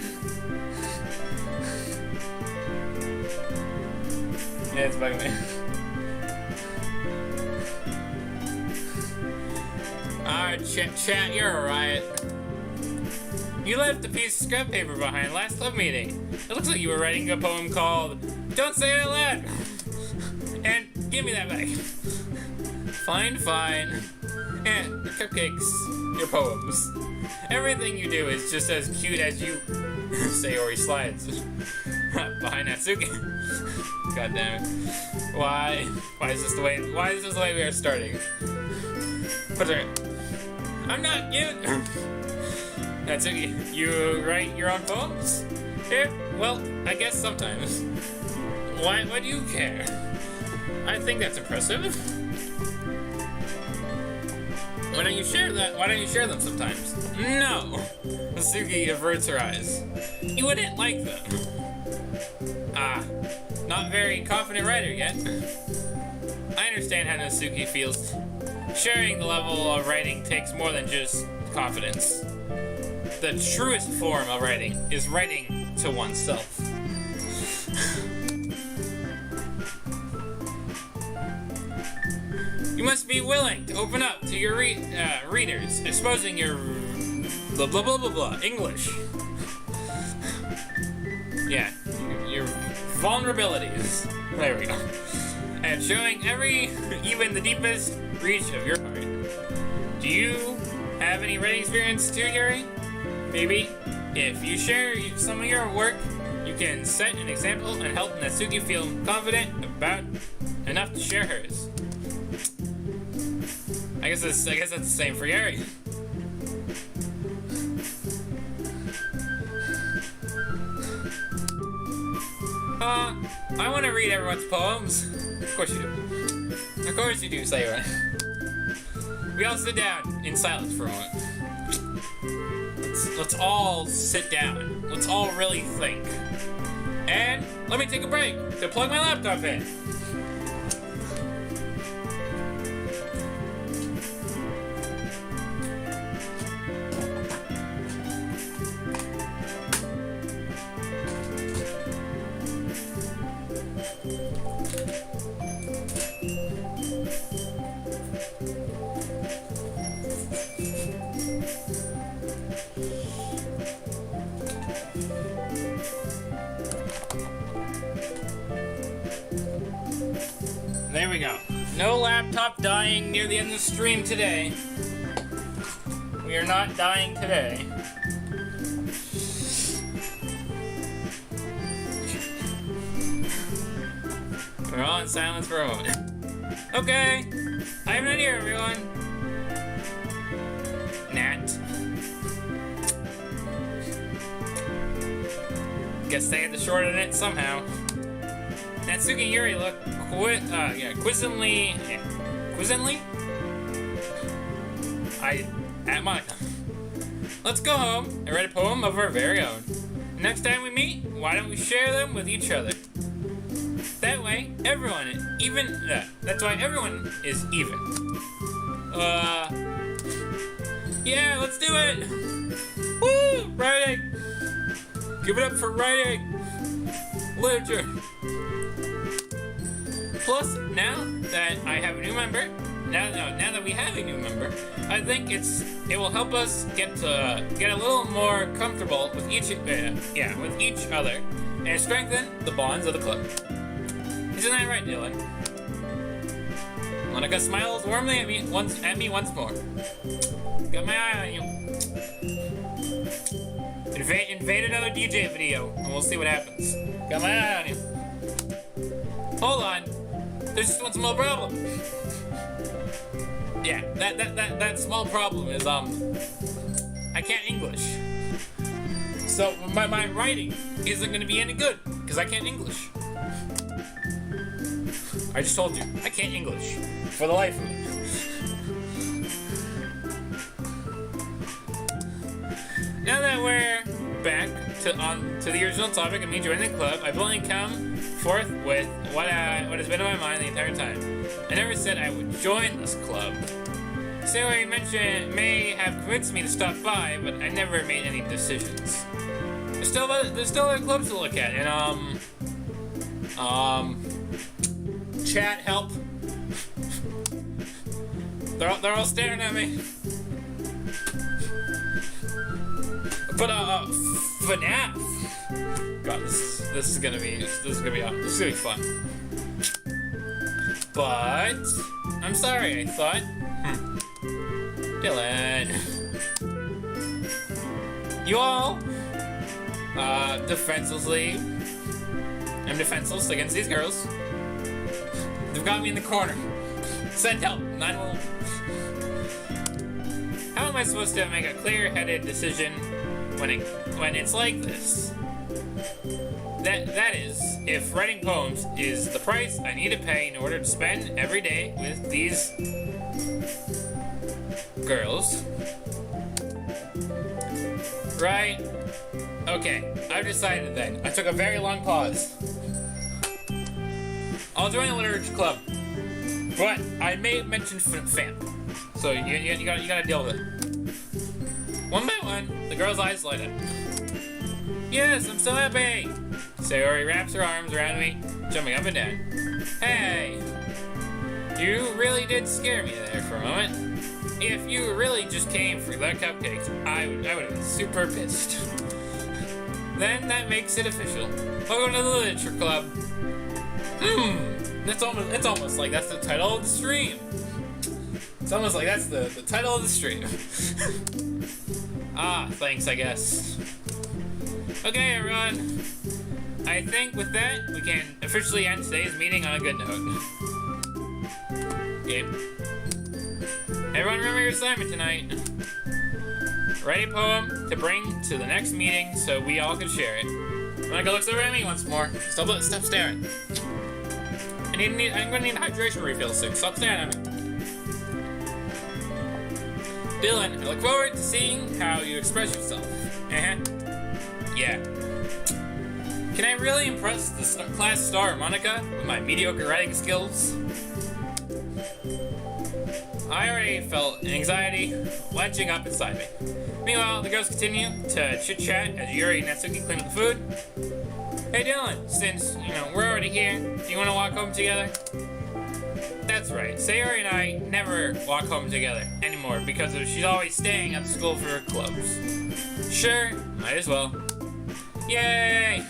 Yeah, it's bugging me. Chat, you're a riot. You left a piece of scrap paper behind last club meeting. It looks like you were writing a poem called Don't Say It Out Loud. And give me that back. Fine. And the cupcakes, your poems. Everything you do is just as cute as you. Sayori slides behind Natsuki. God damn it. Why is this the way we are starting? Put her. I'm not cute. Natsuki, you write your own poems? Yeah, well, I guess sometimes. Why do you care? I think that's impressive. Why don't you share them sometimes? No! Natsuki averts her eyes. You wouldn't like them. Not very confident writer yet. I understand how Natsuki feels. Sharing the level of writing takes more than just confidence. The truest form of writing is writing to oneself. You must be willing to open up to your readers, exposing your blah blah blah blah blah English. Yeah, your vulnerabilities. There we go. And showing even the deepest reach of your heart. Do you have any writing experience too, Yuri? Maybe if you share some of your work, you can set an example and help Natsuki feel confident enough to share hers. I guess that's the same for Yuri. I want to read everyone's poems. Of course you do. Of course you do, Sayori. We all sit down in silence for a moment. Let's all sit down. Let's all really think. And let me take a break to plug my laptop in. laptop dying near the end of the stream today. We are not dying today. We're all in silence for a moment. Okay, I have an idea, everyone. Nat. Guess they had to shorten it somehow. Natsuki and Yuri look quizzingly. At Monica. Let's go home and write a poem of our very own. Next time we meet, why don't we share them with each other? That way, everyone that's why everyone is even. Yeah, let's do it! Woo! Writing! Give it up for writing! Literature! Plus, now that I have a new member, now that we have a new member, I think it will help us get a little more comfortable with each other, and strengthen the bonds of the club. Isn't that right, Dylan? Monica smiles warmly at me once more. Got my eye on you. Invade another DJ video, and we'll see what happens. Got my eye on you. Hold on. There's just one small problem. Yeah, that small problem is I can't English. So my writing isn't gonna be any good because I can't English. I just told you, I can't English for the life of me. Now that we're back to the original topic of me joining the club, I've only come forth with what has been on my mind the entire time. I never said I would join this club. Sayori may have convinced me to stop by, but I never made any decisions. There's still other clubs to look at, and chat help. They're all staring at me. But FNAF. God, this is gonna be fun. But I'm sorry, I thought. Dylan. You all I'm defenseless against these girls. They've got me in the corner. Send help. 911. How am I supposed to make a clear-headed decision when it's like this? That is, if writing poems is the price I need to pay in order to spend every day with these girls. Right? Okay, I've decided then. I took a very long pause. I'll join the literature club, but I may mention fam. So you gotta deal with it. One by one, the girl's eyes light up. Yes, I'm so happy! Sayori wraps her arms around me, jumping up and down. Hey! You really did scare me there for a moment. If you really just came for the cupcakes, I would have been super pissed. Then that makes it official. Welcome to the literature club. It's almost like that's the title of the stream. It's almost like that's the title of the stream. Thanks, I guess. Okay, everyone. I think with that, we can officially end today's meeting on a good note. Game. Everyone remember your assignment tonight. Write a poem to bring to the next meeting so we all can share it. Monica looks over at me once more. Stop staring. I'm gonna need a hydration refill soon. Stop staring at me. Dylan, I look forward to seeing how you express yourself. Yeah. Can I really impress the class star Monica with my mediocre writing skills? I already felt anxiety latching up inside me. Meanwhile, the girls continue to chit-chat as Yuri and Natsuki clean up the food. Hey Dylan, since, we're already here, do you want to walk home together? That's right, Sayori and I never walk home together anymore because she's always staying at the school for her clubs. Sure, might as well. Yay!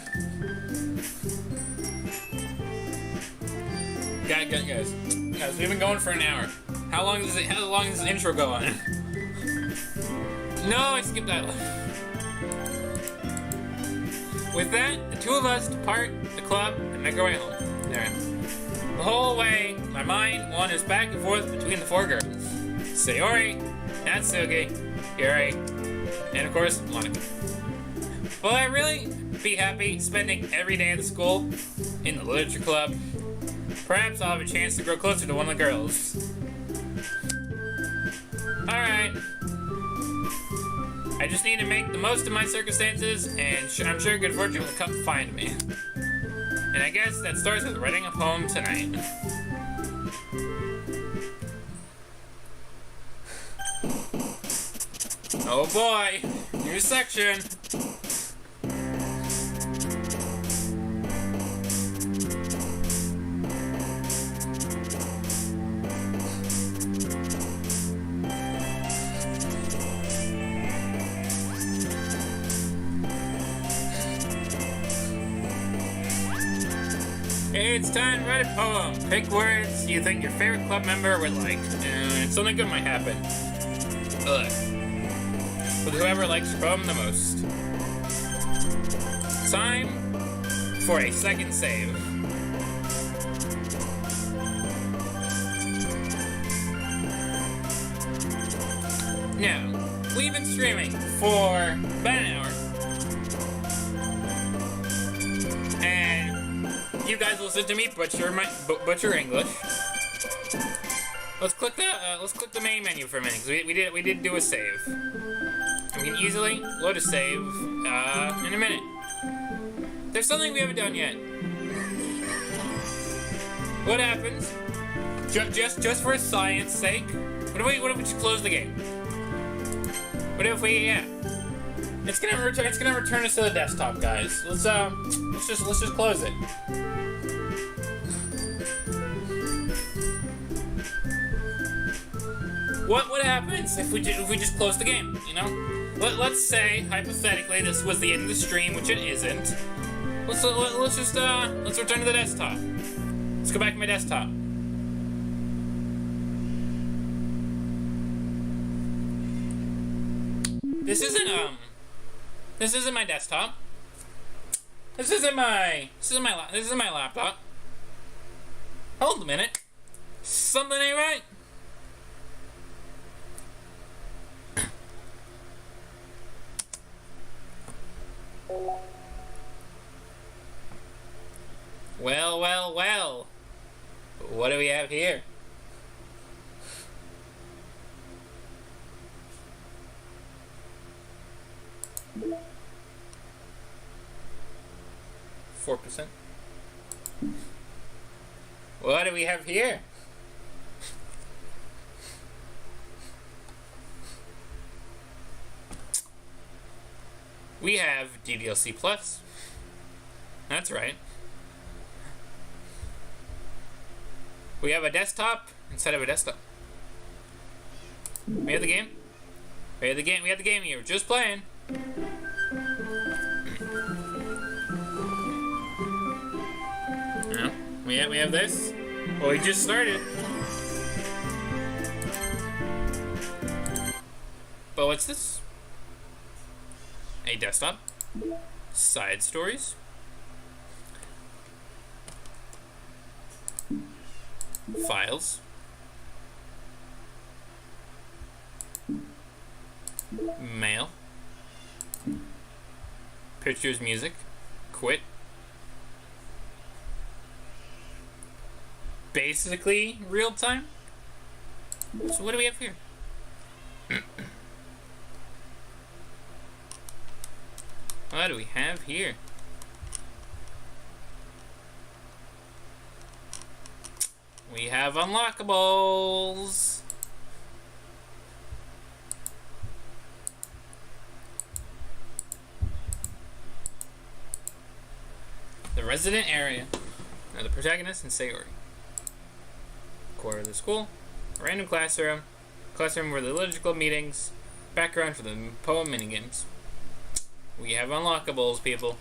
Guys. Guys, we've been going for an hour. How long does this intro go on? No, I skipped that one. With that, the two of us depart the club and make our way home. There. The whole way, my mind wanders back and forth between the four girls. Sayori, Natsuki, Yuri, and of course, Monica. Will I really be happy spending every day at school in the literature club? Perhaps I'll have a chance to grow closer to one of the girls. Alright. I just need to make the most of my circumstances, and I'm sure good fortune will come find me. And I guess that starts with writing a poem tonight. Oh boy, new section. It's time to write a poem. Pick words you think your favorite club member would like, and something good might happen. Ugh. With whoever likes your poem the most. Time for a second save. Now, we've been streaming for about an hour. And you guys listen to me butcher English. Let's click the main menu for a minute, because we did do a save. We can easily load a save in a minute. There's something we haven't done yet. What happens? Just for science sake, what if we just close the game? What if we It's gonna return us to the desktop, guys. Let's just close it. What happens if we just close the game? You know, let's say hypothetically this was the end of the stream, which it isn't. Let's return to the desktop. Let's go back to my desktop. This isn't my desktop. This isn't my laptop. Hold a minute. Something ain't right. Well. What do we have here? %. What do we have here? We have DDLC Plus. That's right. We have a desktop instead of a desktop. We have the game. We have the game here. We're just playing. No. We have this. Well, we just started. But what's this? A desktop. Side stories. Files. Mail. Pictures, music. Quit. Basically real time. So what do we have here? What do we have here? We have unlockables. The resident area. Now the protagonist and Sayori. Core of the school. Random classroom. Classroom where the liturgical meetings. Background for the poem minigames. We have unlockables, people.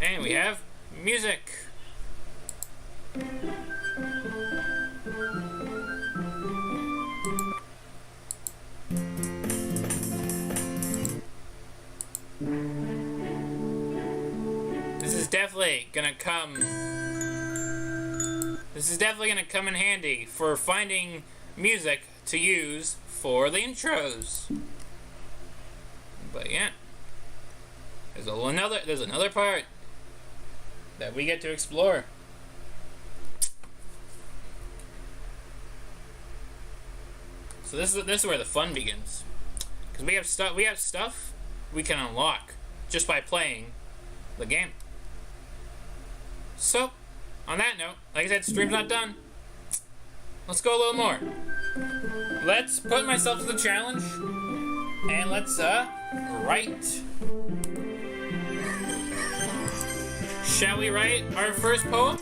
And we have music. This is definitely gonna come in handy for finding music to use for the intros. But yeah, there's another part that we get to explore. So this is where the fun begins, because we have stuff we can unlock just by playing the game. So, on that note, like I said, stream's not done. Let's go a little more. Let's put myself to the challenge, and let's write. Shall we write our first poem?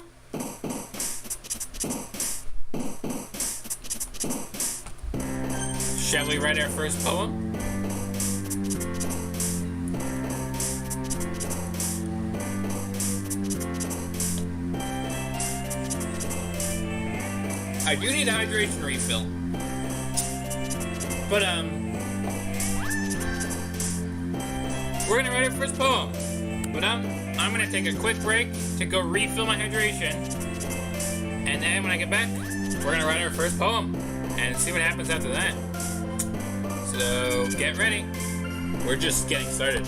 Shall we write our first poem? I do need a hydration refill. But, we're gonna write our first poem. But, I'm gonna take a quick break to go refill my hydration. And then when I get back, we're gonna write our first poem and see what happens after that. So, get ready. We're just getting started.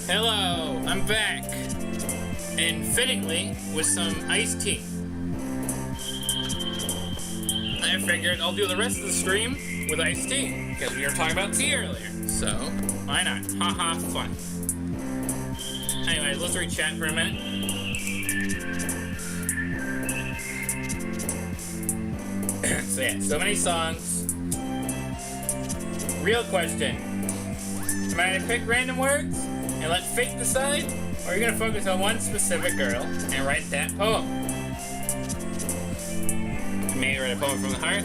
Hello, I'm back, and fittingly with some iced tea. I figured I'll do the rest of the stream with iced tea, because we were talking about tea earlier, so why not? Haha, fun. Anyway, let's read chat for a minute. So yeah, so many songs. Real question. Am I gonna pick random words and let fate decide? Or are you gonna focus on one specific girl and write that poem? Maybe write a poem from the heart?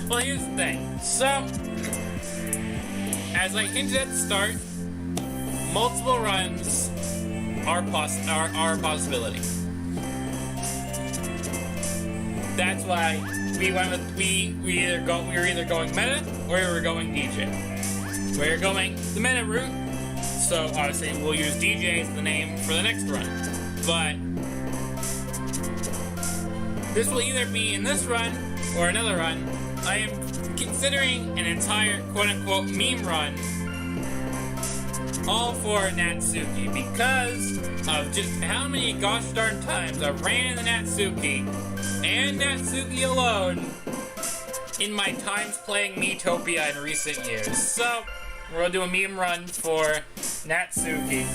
Well, here's the thing. So, as I hinted at the start, multiple runs are a possibility. That's why we went with we were either going meta or we were going DJ. We were going the meta route, So obviously we'll use DJ as the name for the next run. But this will either be in this run or another run. I am considering an entire quote-unquote meme run all for Natsuki because of just how many gosh darn times I ran into Natsuki and Natsuki alone in my times playing Miitopia in recent years. So we're gonna do a meme run for Natsuki.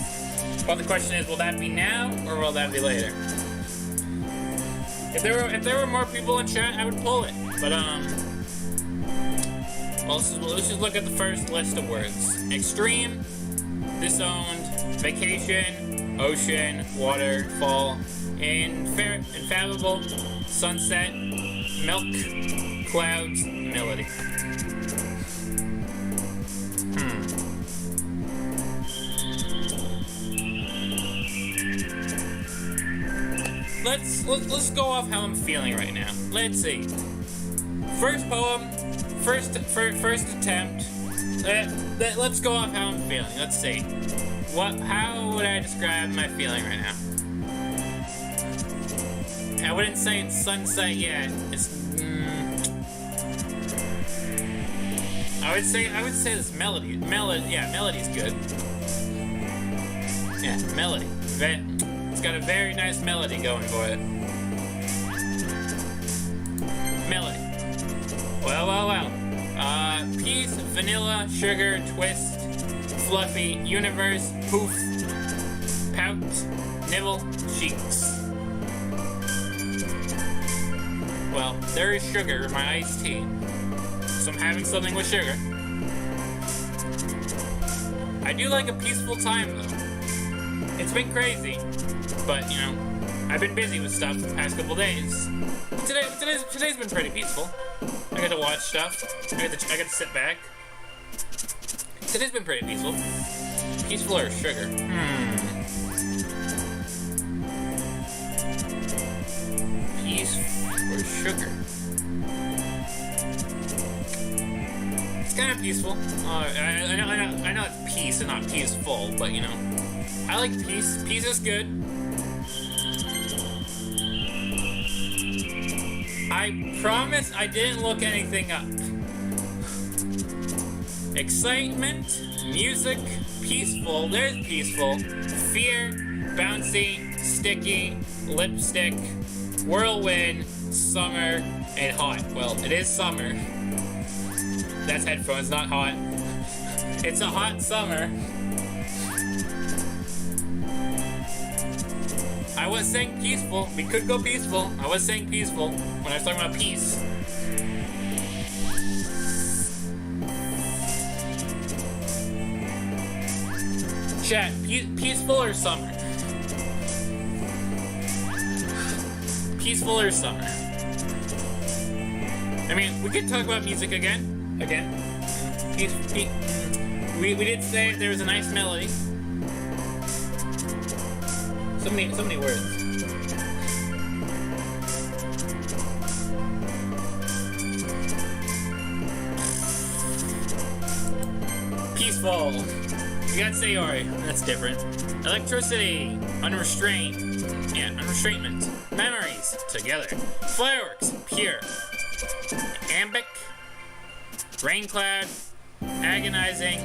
But the question is, will that be now or will that be later? If there were more people in chat, I would pull it. But let's just look at the first list of words: extreme, disowned, vacation, ocean, waterfall, infathomable, sunset, milk, clouds, melody. Let's go off how I'm feeling right now. Let's see. First poem, first attempt. Let's go off how I'm feeling. Let's see. How would I describe my feeling right now? I wouldn't say it's sunset yet. It's I would say this melody. Yeah, melody's good. Yeah, melody. It's got a very nice melody going for it. Melody. Well. Peace, vanilla, sugar, twist, fluffy, universe, poof, pout, nibble, cheeks. Well, there is sugar in my iced tea, so I'm having something with sugar. I do like a peaceful time though. It's been crazy, but you know, I've been busy with stuff the past couple days. Today's been pretty peaceful. I got to watch stuff. I got to sit back. Today's been pretty peaceful. Peaceful or sugar? Peace or sugar? It's kind of peaceful. I know it's peace and not peaceful, but you know, I like peace. Peace is good. I promise I didn't look anything up. Excitement, music, peaceful, there's peaceful, fear, bouncy, sticky, lipstick, whirlwind, summer, and hot. Well, it is summer. That's headphones, not hot. It's a hot summer. I was saying peaceful. We could go peaceful. I was saying peaceful when I was talking about peace. Chat, peaceful or summer? Peaceful or summer? I mean, we could talk about music again. We did say there was a nice melody. So many words. Peaceful. You got Sayori. That's different. Electricity. Unrestrained. Yeah, unrestrainment. Memories. Together. Fireworks. Pure. Ambic. Raincloud. Agonizing.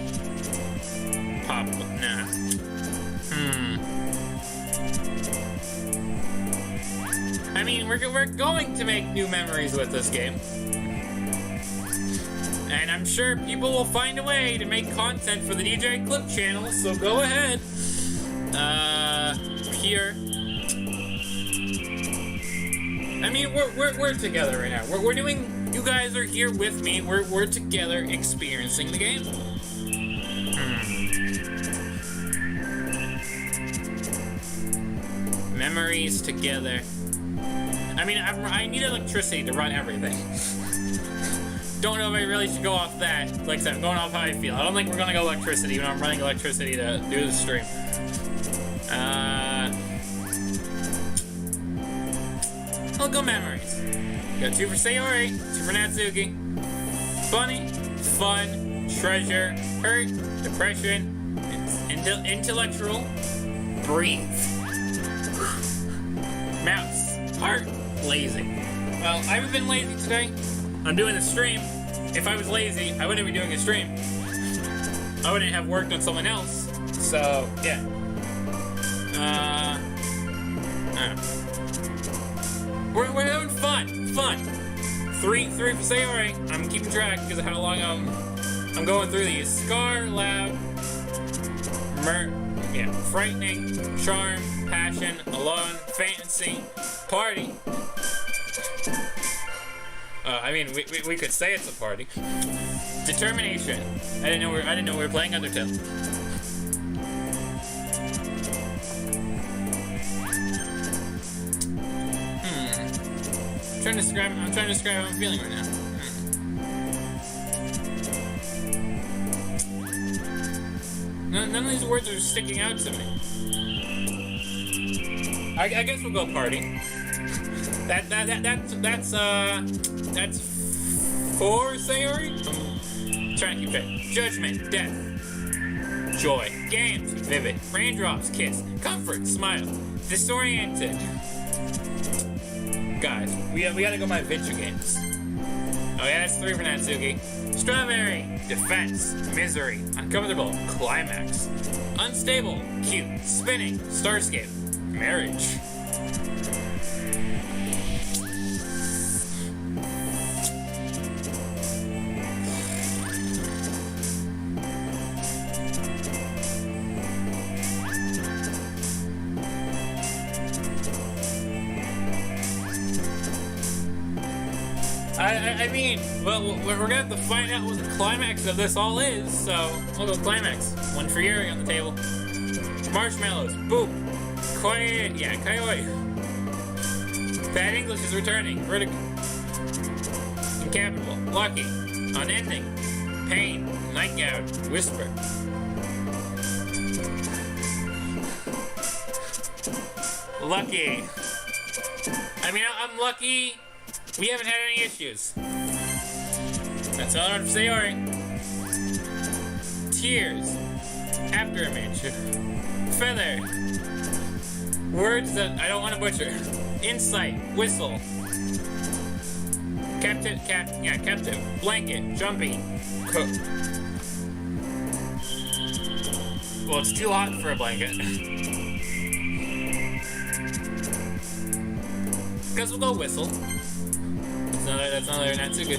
Pop. Nah. I mean, we're going to make new memories with this game. And I'm sure people will find a way to make content for the DJ Clip channel, so go ahead. Here. I mean, we're together right now. We're doing, you guys are here with me. We're together experiencing the game. Memories together. I mean, I need electricity to run everything. Don't know if I really should go off that. Like I said, I'm going off how I feel. I don't think we're gonna go electricity, even though I'm running electricity to do the stream. I'll go memories. Got 2 for Sayori, 2 for Natsuki. Funny, fun, treasure, hurt, depression, Intellectual. Breathe. Mouse. Heart. Lazy. Well, I haven't been lazy today. I'm doing a stream. If I was lazy, I wouldn't be doing a stream. I wouldn't have worked on someone else. So, yeah. We're having fun. Three for Sayori. I'm keeping track because of how long I'm going through these. Scar, loud, frightening, charm, passion, alone, fantasy, party. I mean, we could say it's a party. Determination. I didn't know we were playing Undertale. I'm trying to describe how I'm feeling right now. None of these words are sticking out to me. I guess we'll go party. That's for Sayori? I'm trying to keep track. Judgment, death, joy, games, vivid, raindrops, kiss, comfort, smile, disoriented. Guys, we gotta go my video games. Oh yeah, that's 3 for Natsuki. Strawberry, defense, misery, uncomfortable, climax, unstable, cute, spinning, starscape, marriage. I mean, well, we're gonna have to find out what the climax of this all is, so we'll go climax. 1 for Yuri on the table. Marshmallows, boop. Coyote. Bad English is returning. Incapable, lucky, unending, pain, nightgown, whisper. Lucky. I mean, I'm lucky. We haven't had any issues. That's all right for Sayori. Tears. Afterimage. Feather. Words that I don't want to butcher. Insight. Whistle. Captive. Blanket. Jumpy. Cook. Well, it's too hot for a blanket. Guess we'll go whistle. That's another Natsuki.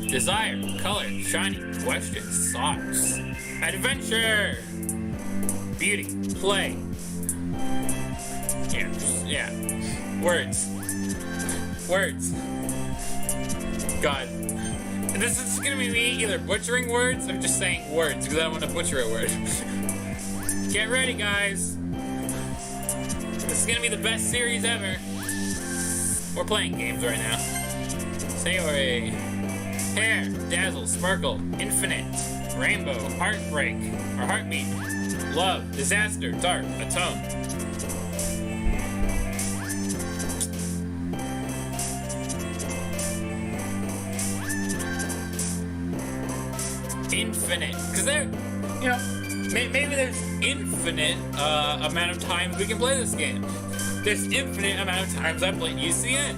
Desire, color, shiny, question, socks. Adventure! Beauty, play. Yeah. Words. God. This is gonna be me either butchering words or just saying words because I don't want to butcher a word. Get ready, guys. This is gonna be the best series ever. We're playing games right now. Sayori. Hair, dazzle, sparkle, infinite, rainbow, heartbreak, or heartbeat, love, disaster, dark, atone. Infinite, because maybe there's infinite amount of times we can play this game. There's infinite amount of times I played UCN.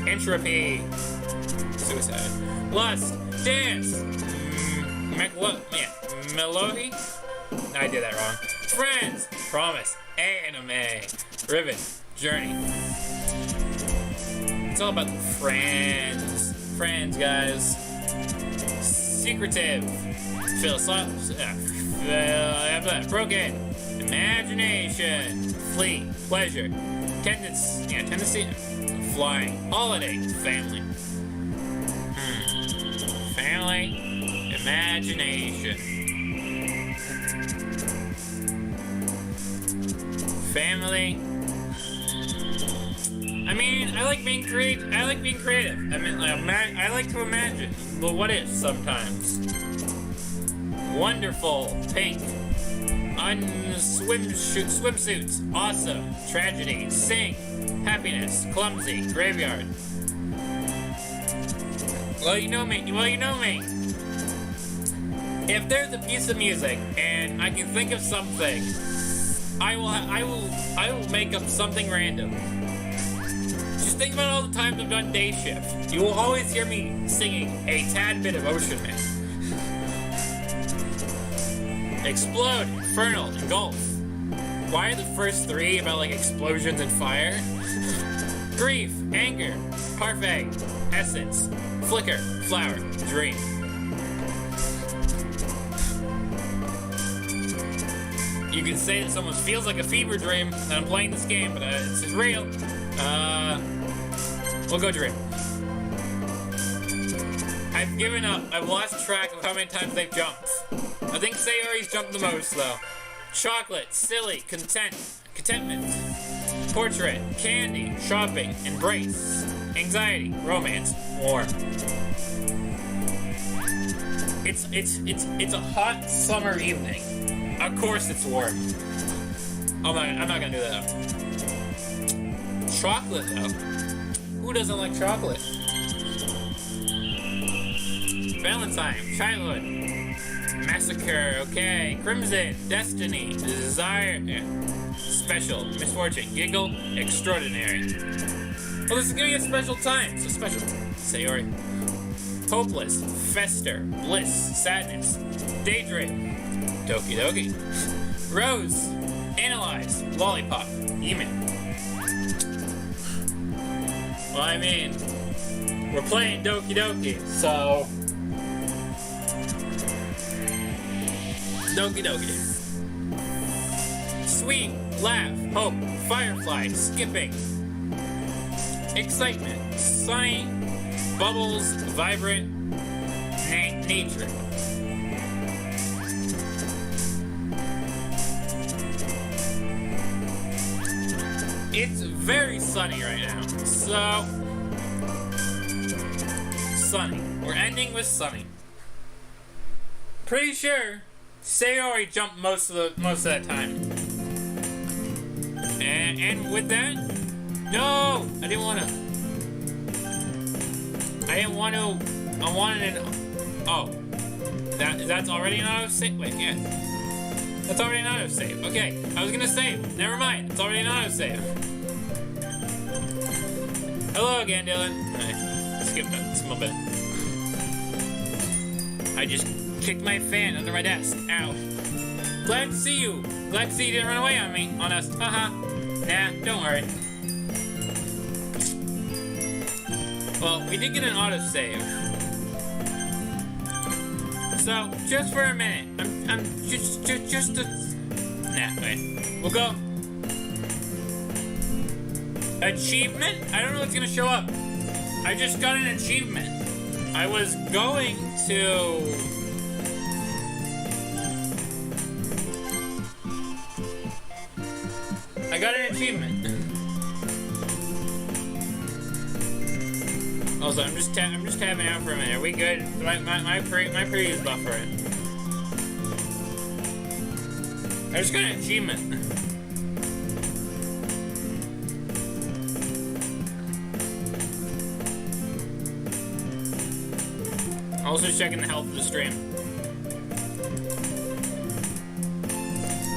Entropy. Suicide. Lust. Dance. Melody? I did that wrong. Friends. Promise. Anime. Ribbon. Journey. It's all about the friends. Friends, guys. Secretive. Broken. Imagination. Flee. Pleasure. Tendency. Flying. Holiday. Family. Family. Imagination. Family. I mean, I like being creative. I mean, I like to imagine the what if sometimes. Wonderful. Pink. Swimsuits. Awesome. Tragedy. Sing. Happiness. Clumsy. Graveyard. Well, you know me. If there's a piece of music and I can think of something, I will make up something random. Just think about all the times I've done day shift. You will always hear me singing a tad bit of Ocean Man. Explode, Infernal, Engulf. Why are the first three about like explosions and fire? Grief, Anger, Parfait, Essence, Flicker, Flower, Dream. You can say that someone feels like a fever dream that I'm playing this game, but it's real. We'll go Dream. I've given up. I've lost track of how many times they've jumped. I think Sayori's jumped the most, though. Chocolate, Silly, Contentment, Portrait, Candy, Shopping, Embrace, Anxiety, Romance, Warm. It's a hot summer evening. Of course it's warm. Oh my, I'm not gonna do that. Chocolate, though. Who doesn't like chocolate? Valentine, Childhood, Massacre, okay. Crimson, Destiny, Desire, Special, Misfortune, Giggle, Extraordinary. Well, this is gonna get special time, so special. Sayori. Hopeless, Fester, Bliss, Sadness, Daydream, Doki Doki, Rose, Analyze, Lollipop, Email. Well, I mean, we're playing Doki Doki, so... Doki Doki. Sweet, Laugh, Hope, Firefly, Skipping, Excitement, Sunny, Bubbles, Vibrant, Nature. It's very sunny right now, so... Sunny. We're ending with sunny. Pretty sure Sayori jumped most of that time. And with that... No! I didn't want to... I wanted an... Oh. That's already an auto-save? Wait, yeah. That's already an auto-save. Okay, I was gonna save. Never mind. It's already an auto-save. Hello again, Dylan. I skipped a small bit. I just kicked my fan under my desk. Ow. Glad to see you. Glad to see you didn't run away on me. On us. Haha. Nah, don't worry. Well, we did get an autosave. So, just for a minute, I'm just a... Nah, wait. We'll go. Achievement? I don't know what's gonna show up. I just got an achievement. I was going to... I got an achievement. Also, I'm just tapping out for a minute. Are we good? My previous buffer. I just got an achievement. Also checking the health of the stream.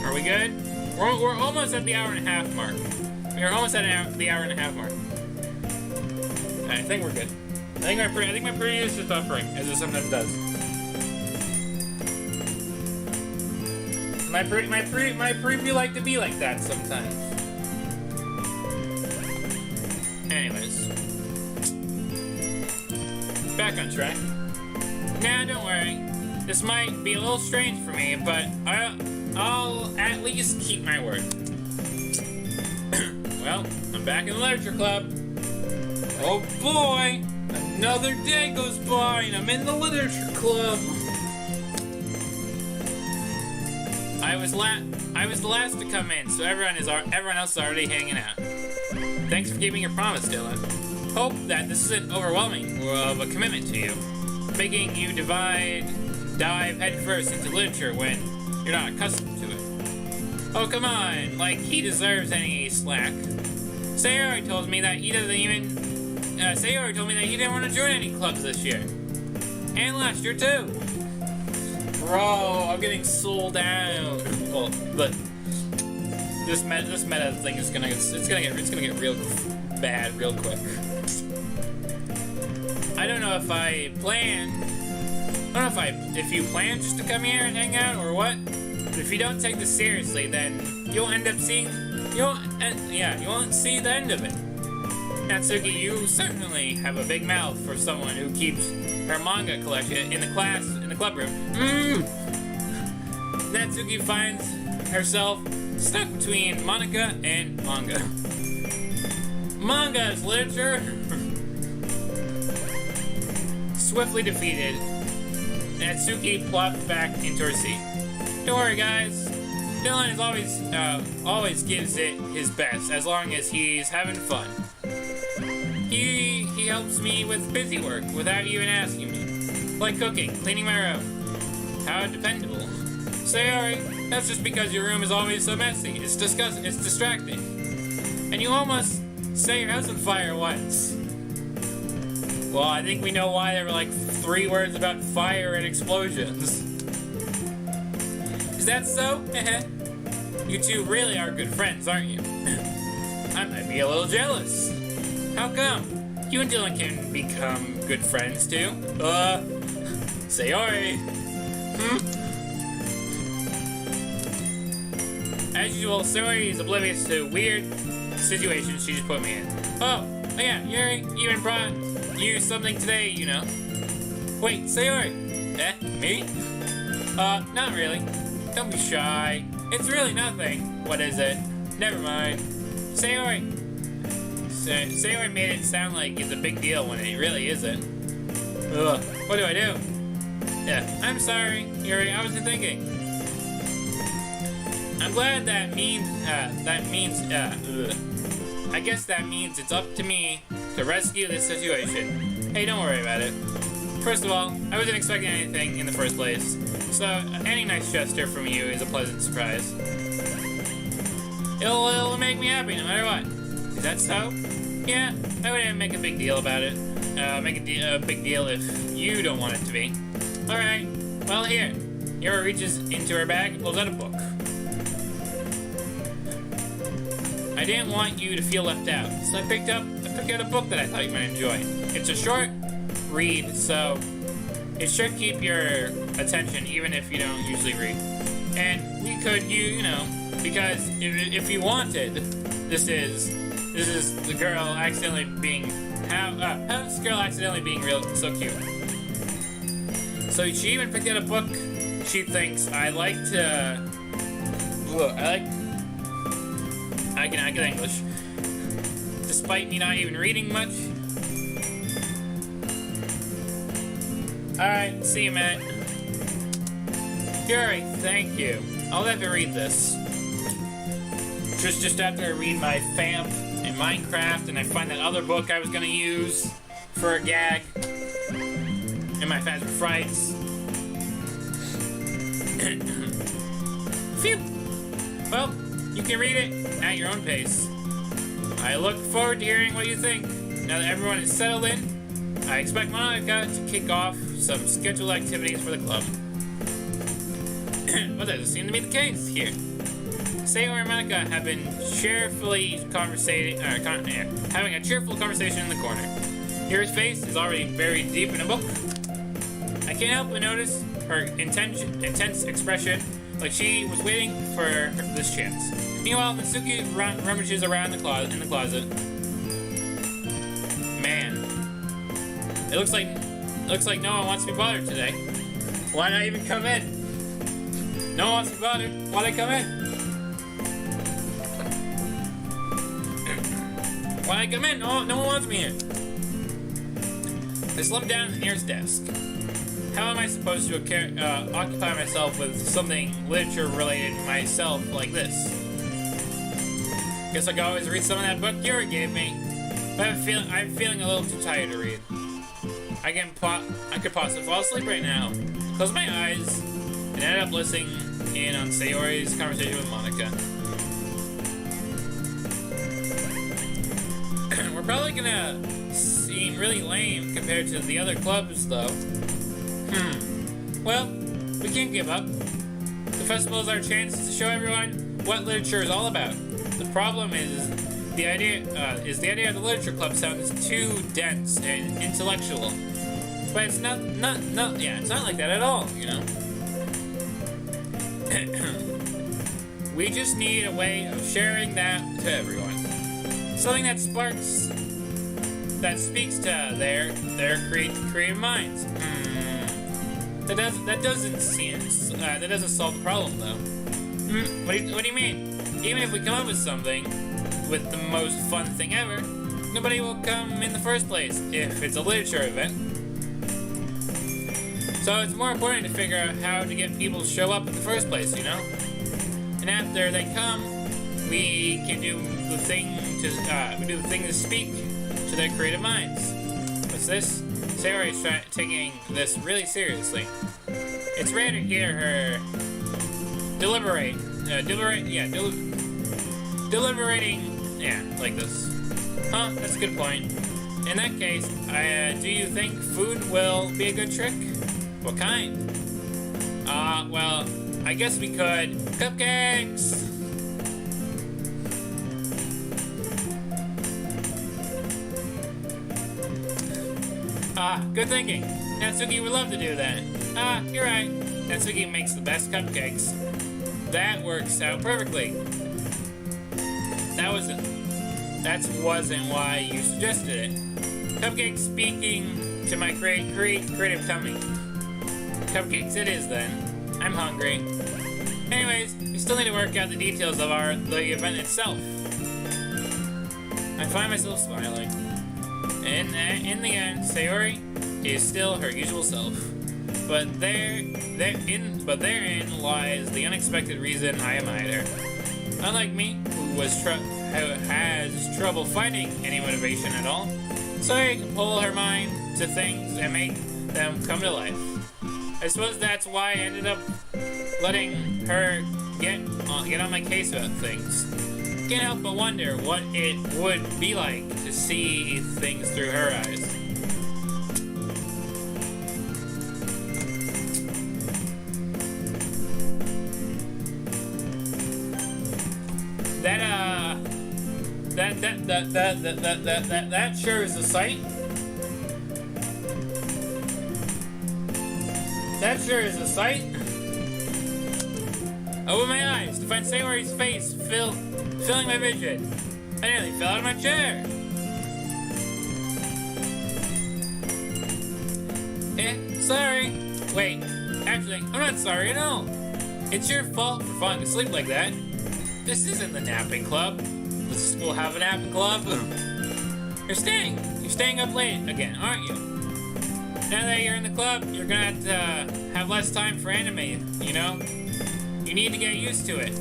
Are we good? We're almost at the hour and a half mark. We're almost at the hour and a half mark. I think we're good. I think my previous is buffering, as it sometimes does. My preview like to be like that sometimes. Anyways, back on track. Nah, don't worry. This might be a little strange for me, but I'll at least keep my word. Well, I'm back in the literature club. Oh boy! Another day goes by and I'm in the literature club. I was the last to come in, so everyone else is already hanging out. Thanks for keeping your promise, Dylan. Hope that this isn't overwhelming of a commitment to you, making you dive headfirst into literature when you're not accustomed to it. Oh come on, like he deserves any slack. Sayori told me that he didn't want to join any clubs this year. And last year too. Bro, I'm getting sold down. Well, but this meta thing is gonna get real bad real quick. I don't know if you plan just to come here and hang out or what. But if you don't take this seriously, then you won't see the end of it. Natsuki, you certainly have a big mouth for someone who keeps her manga collection in the club room. Natsuki finds herself stuck between Monica and manga. Manga is literature. Swiftly defeated, Natsuki plopped back into her seat. Don't worry, guys. Dylan is always gives it his best as long as he's having fun. He helps me with busy work without even asking me, like cooking, cleaning my room. How dependable. Sayori, that's just because your room is always so messy. It's disgusting. It's distracting. And you almost set your house on fire once. Well, I think we know why there were like 3 words about fire and explosions. Is that so? You two really are good friends, aren't you? I might be a little jealous. How come? You and Dylan can become good friends too? Sayori. As usual, Sayori is oblivious to weird situations she just put me in. Oh yeah, Yuri even brought you something today, you know. Wait, Sayori. Me? Not really. Don't be shy. It's really nothing. What is it? Never mind. Sayori. Sayori made it sound like it's a big deal when it really isn't. Ugh. What do I do? Yeah, I'm sorry, Yuri. I wasn't thinking. I'm glad that means, I guess that means it's up to me to rescue this situation. Hey, don't worry about it. First of all, I wasn't expecting anything in the first place, so any nice gesture from you is a pleasant surprise. It'll make me happy no matter what. Is that so? Yeah, I wouldn't make a big deal about it. Make a big deal if you don't want it to be. Alright, well here. Yura reaches into her bag and pulls out a book. I didn't want you to feel left out, so I picked out a book that I thought you might enjoy. It's a short read, so it should keep your attention even if you don't usually read. And we could, you know, because if you wanted, this is the girl accidentally being how's this girl accidentally being real so cute. So she even picked out a book she thinks I can English, despite me not even reading much. Alright, see you, Matt. Yuri, thank you. I'll have to read this. Just after I read my FAMP in Minecraft and I find that other book I was gonna use for a gag in my Phasma Frights. Phew! Well, you can read it at your own pace. I look forward to hearing what you think. Now that everyone is settled in, I expect Monica to kick off some scheduled activities for the club. Well, that doesn't seem to be the case here. Sayori and Monica have been having a cheerful conversation in the corner. Yuri's face is already buried deep in a book. I can't help but notice her intense expression, like she was waiting for this chance. Meanwhile, Natsuki rummages around in the closet. Man, it looks like no one wants to be bothered today. Why not even come in? No one wants to be bothered. Why'd I come in? Why'd I come in? No one wants me here. I slumped down at the nearest desk. How am I supposed to occupy myself with something literature-related myself like this? Guess I could always read some of that book Yuri gave me. But I'm feeling a little too tired to read. I could possibly fall asleep right now. Close my eyes and ended up listening in on Sayori's conversation with Monica. We're probably gonna seem really lame compared to the other clubs, though. Well, we we can't give up. The festival is our chance to show everyone what literature is all about. The problem is the idea of the literature club sounds too dense and intellectual. But it's not it's not like that at all, you know. We just need a way of sharing that to everyone. Something that speaks to their creative minds. That doesn't solve the problem though. What do you mean? Even if we come up with something, with the most fun thing ever, nobody will come in the first place if it's a literature event. So it's more important to figure out how to get people to show up in the first place, you know? And after they come, we can do the thing to speak to their creative minds. What's this? Sayori is taking this really seriously. It's rare to hear her deliberating, like this. Huh, that's a good point. In that case, do you think food will be a good trick? What kind? Well, I guess we could. Cupcakes! Good thinking. Natsuki would love to do that. You're right. Natsuki makes the best cupcakes. That works out perfectly. That wasn't why you suggested it. Cupcakes speaking to my creative tummy. Cupcakes it is then. I'm hungry. Anyways, we still need to work out the details of the event itself. I find myself smiling. In the end, Sayori is still her usual self. But therein lies the unexpected reason I admire her. Unlike me, who has trouble finding any motivation at all, Sayori can pull her mind to things and make them come to life. I suppose that's why I ended up letting her get on my case about things. Can't help but wonder what it would be like to see things through her eyes. That sure is a sight. That sure is a sight. Open my eyes to find Sayori's face filling my vision. I nearly fell out of my chair. Sorry. Wait, actually, I'm not sorry at all. It's your fault for falling asleep like that. This isn't the napping club. Does the school have a napping club? You're staying up late again, aren't you? Now that you're in the club, you're gonna have to have less time for anime, you know? You need to get used to it.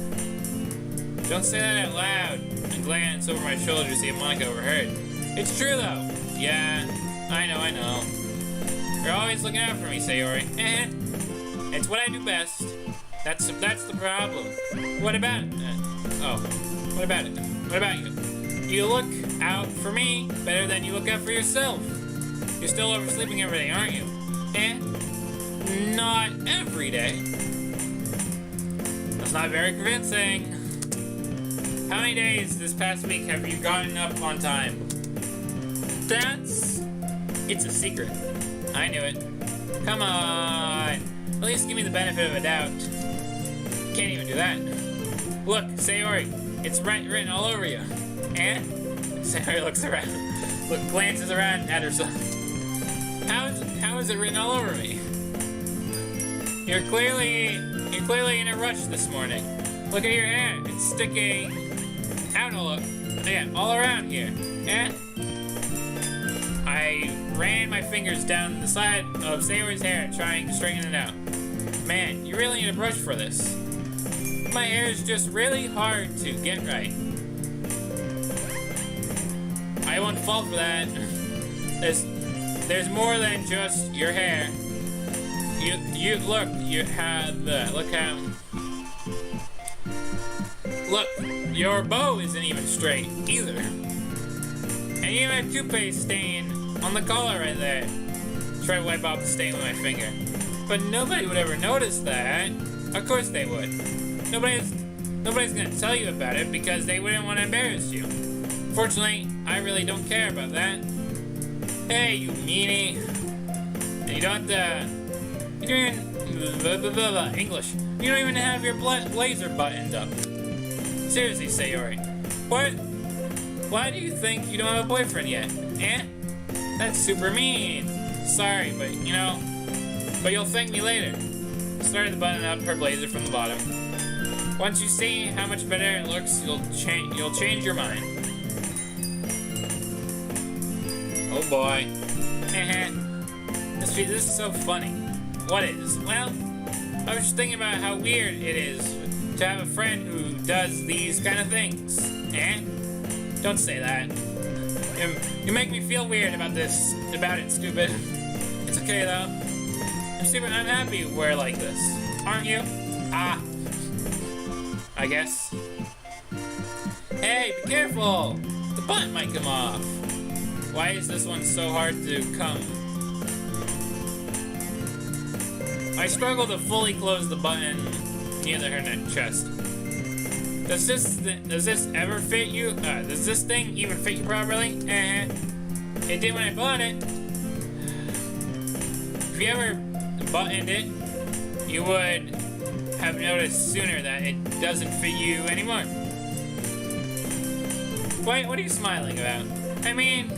Don't say that out loud and glance over my shoulder to see if Monica overheard. It's true though. Yeah, I know. You're always looking out for me, Sayori. It's what I do best. That's the problem. What about it? What about it? What about you? You look out for me better than you look out for yourself. You're still oversleeping every day, aren't you? Not every day. That's not very convincing. How many days this past week have you gotten up on time? It's a secret. I knew it. Come on. At least give me the benefit of a doubt. Can't even do that. Look, Sayori, it's written all over you. Sayori looks around. Glances around at herself. How is it written all over me? You're clearly in a rush this morning. Look at your hair. It's sticking out all around here. I ran my fingers down the side of Sayori's hair trying to straighten it out. Man, you really need a brush for this. My hair is just really hard to get right. I won't fall for that. There's more than just your hair. Look, your bow isn't even straight either. And you have a toothpaste stain on the collar right there. Try to wipe off the stain with my finger. But nobody would ever notice that. Of course they would. Nobody's gonna tell you about it because they wouldn't want to embarrass you. Fortunately, I really don't care about that. Hey, you meanie. And you don't have to... You're doing... English. You don't even have your blazer buttoned up. Seriously, Sayori. What? Why do you think you don't have a boyfriend yet? Eh? That's super mean. Sorry, but you know... But you'll thank me later. Started to button up her blazer from the bottom. Once you see how much better it looks, you'll change your mind. Oh boy. This is so funny. What is? Well, I was just thinking about how weird it is to have a friend who does these kind of things. Eh? Don't say that. You make me feel weird about it, stupid. It's okay though. I'm super unhappy we're like this. Aren't you? Ah. I guess. Hey, be careful! The button might come off. Why is this one so hard to come? I struggle to fully close the button near her chest. Does this ever fit you? Does this thing even fit you properly? It did when I bought it. If you ever buttoned it, you would have noticed sooner that it doesn't fit you anymore. What are you smiling about? I mean...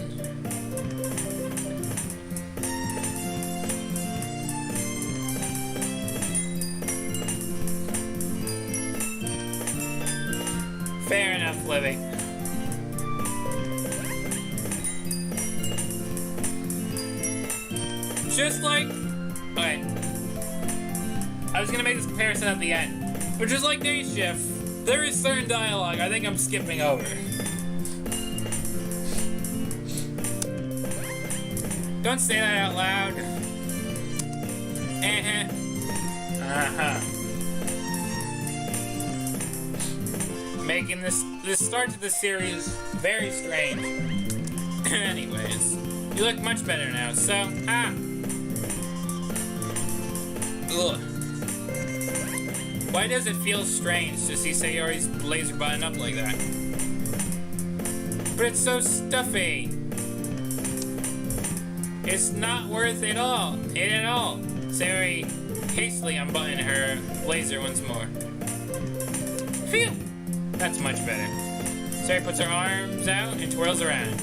Fair enough, Livy. Just like... Okay. I was gonna make this comparison at the end. But just like Day Shift, there is certain dialogue I think I'm skipping over. Don't say that out loud. Making this start to the series very strange. Anyways, you look much better now, so, Ugh. Why does it feel strange to see Sayori's blazer button up like that? But it's so stuffy. It's not worth it at all. Sayori hastily unbuttoned her blazer once more. Phew! That's much better. Sayori puts her arms out and twirls around.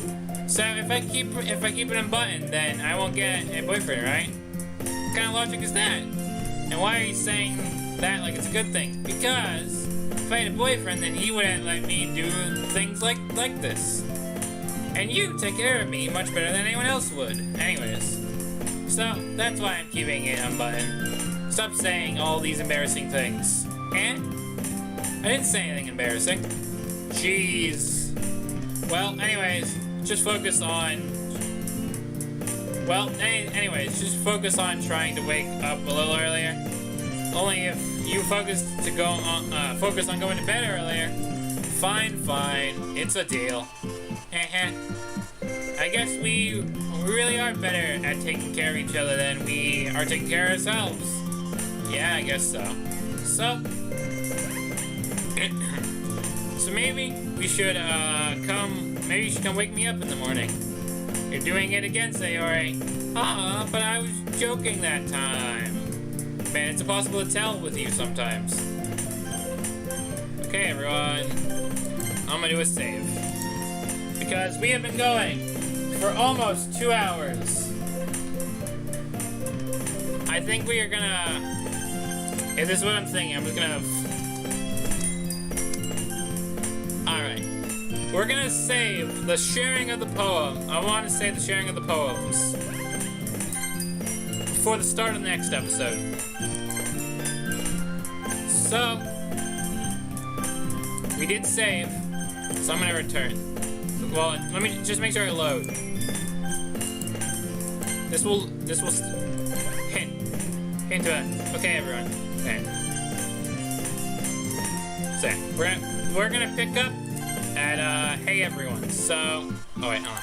So if I keep it unbuttoned, then I won't get a boyfriend, right? What kind of logic is that? And why are you saying that like it's a good thing? Because if I had a boyfriend, then he wouldn't let me do things like this. And you take care of me much better than anyone else would. Anyways. So that's why I'm keeping it unbuttoned. Stop saying all these embarrassing things. And I didn't say anything embarrassing. Jeez. Well, anyways, just focus on... Well, anyways, just focus on trying to wake up a little earlier. Only if you focus on going to bed earlier. Fine. It's a deal. I guess we really are better at taking care of each other than we are taking care of ourselves. Yeah, I guess so. So maybe we should maybe you should come wake me up in the morning. You're doing it again, Sayori. But I was joking that time. Man, it's impossible to tell with you sometimes. Okay, everyone. I'm gonna do a save. Because we have been going for almost 2 hours. I think we are gonna... If this is what I'm thinking, I'm just gonna... Alright. We're gonna save the sharing of the poem. I want to save the sharing of the poems before the start of the next episode. So, we did save, so I'm gonna return. Well, let me just make sure I load. This will hint to it. Okay, everyone. Okay. So, we're gonna pick up at, hey everyone, so, oh wait, hold on.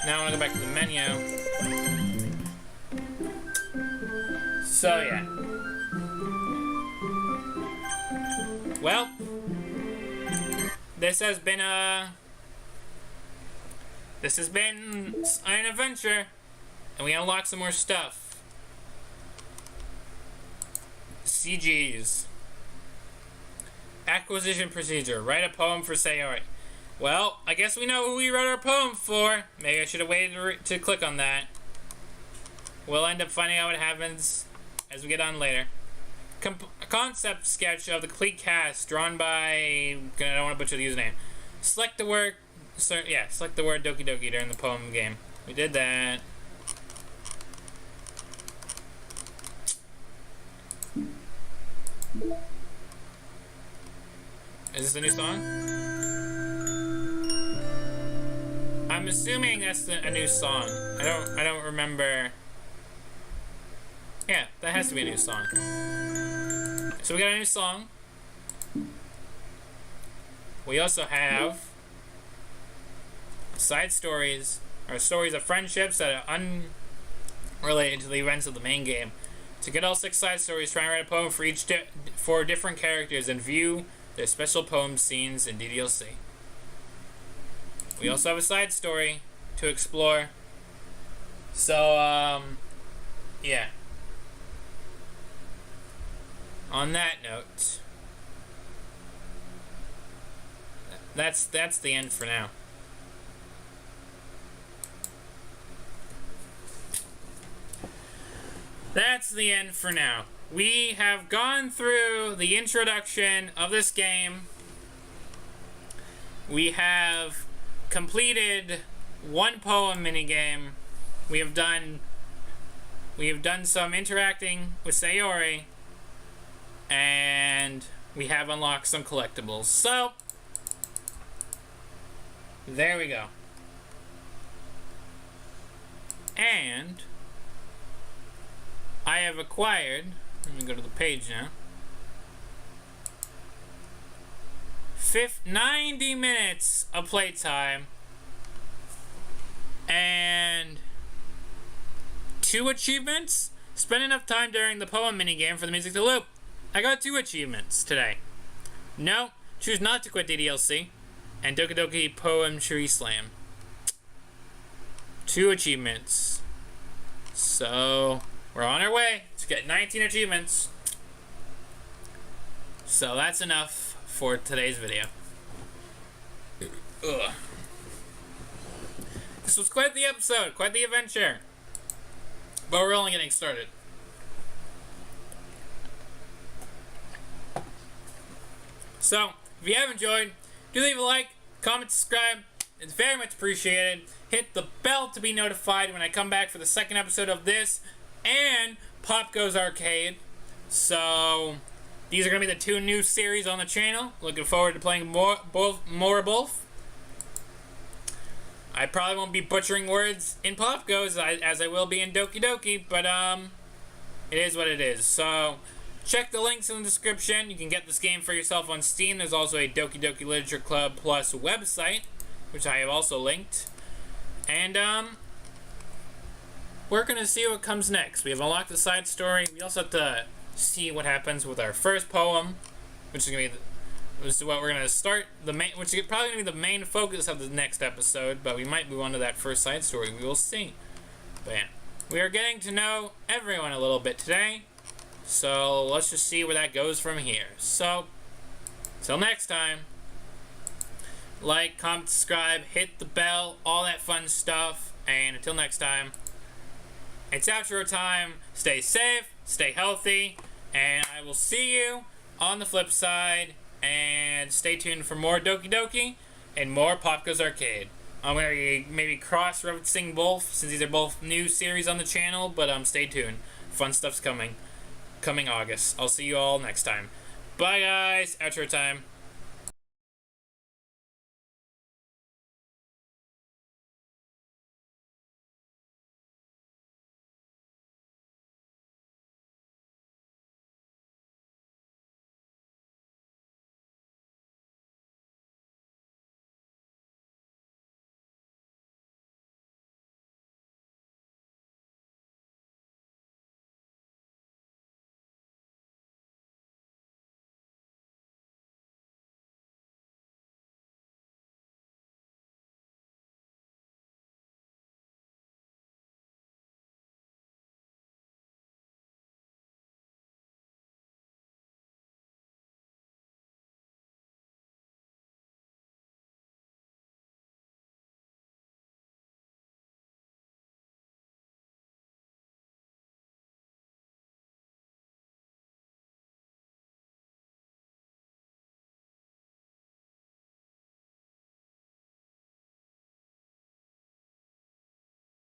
Now I wanna go back to the menu. So yeah. Well, this has been an adventure, and we unlocked some more stuff. CGs. Acquisition procedure. Write a poem for Sayori. Well, I guess we know who we wrote our poem for. Maybe I should have waited to click on that. We'll end up finding out what happens as we get on later. Concept sketch of the complete cast drawn by... I don't want to butcher the username. Select the word Doki Doki during the poem game. We did that. Is this a new song? I'm assuming that's a new song. I don't remember. Yeah, that has to be a new song. So we got a new song. We also have side stories, or stories of friendships that are unrelated to the events of the main game. To get all 6 side stories, try and write a poem for each for different characters and view their special poem scenes in DDLC. We also have a side story to explore. So, yeah. On that note, that's the end for now. That's the end for now. We have gone through the introduction of this game. We have completed one poem minigame. We have done some interacting with Sayori. And we have unlocked some collectibles. So, there we go. And I have acquired, let me go to the page now, 90 minutes of playtime and 2 achievements. Spend enough time during the poem minigame for the music to loop. I got 2 achievements today. No, choose not to quit DDLC, and Doki Doki Poem Tree Slam. 2 achievements. So, we're on our way to get 19 achievements. So that's enough for today's video. Ugh. This was quite the episode, quite the adventure. But we're only getting started. So, if you have enjoyed, do leave a like, comment, subscribe. It's very much appreciated. Hit the bell to be notified when I come back for the second episode of this and Pop Goes Arcade. So, these are going to be the 2 new series on the channel. Looking forward to playing more of both. I probably won't be butchering words in Pop Goes as I will be in Doki Doki, but it is what it is. So, check the links in the description. You can get this game for yourself on Steam. There's also a Doki Doki Literature Club Plus website, which I have also linked. And, we're going to see what comes next. We have unlocked the side story. We also have to see what happens with our first poem, which is going to be what we're going to start, which is probably going to be the main focus of the next episode, but we might move on to that first side story. We will see. But yeah, we are getting to know everyone a little bit today. So, let's just see where that goes from here. So, till next time, like, comment, subscribe, hit the bell, all that fun stuff, and until next time, it's outro time. Stay safe, stay healthy, and I will see you on the flip side, and stay tuned for more Doki Doki and more Pop Goes Arcade. I'm going to maybe cross-referencing both, since these are both new series on the channel, but stay tuned. Fun stuff's coming. Coming August. I'll see you all next time. Bye, guys. Outro time.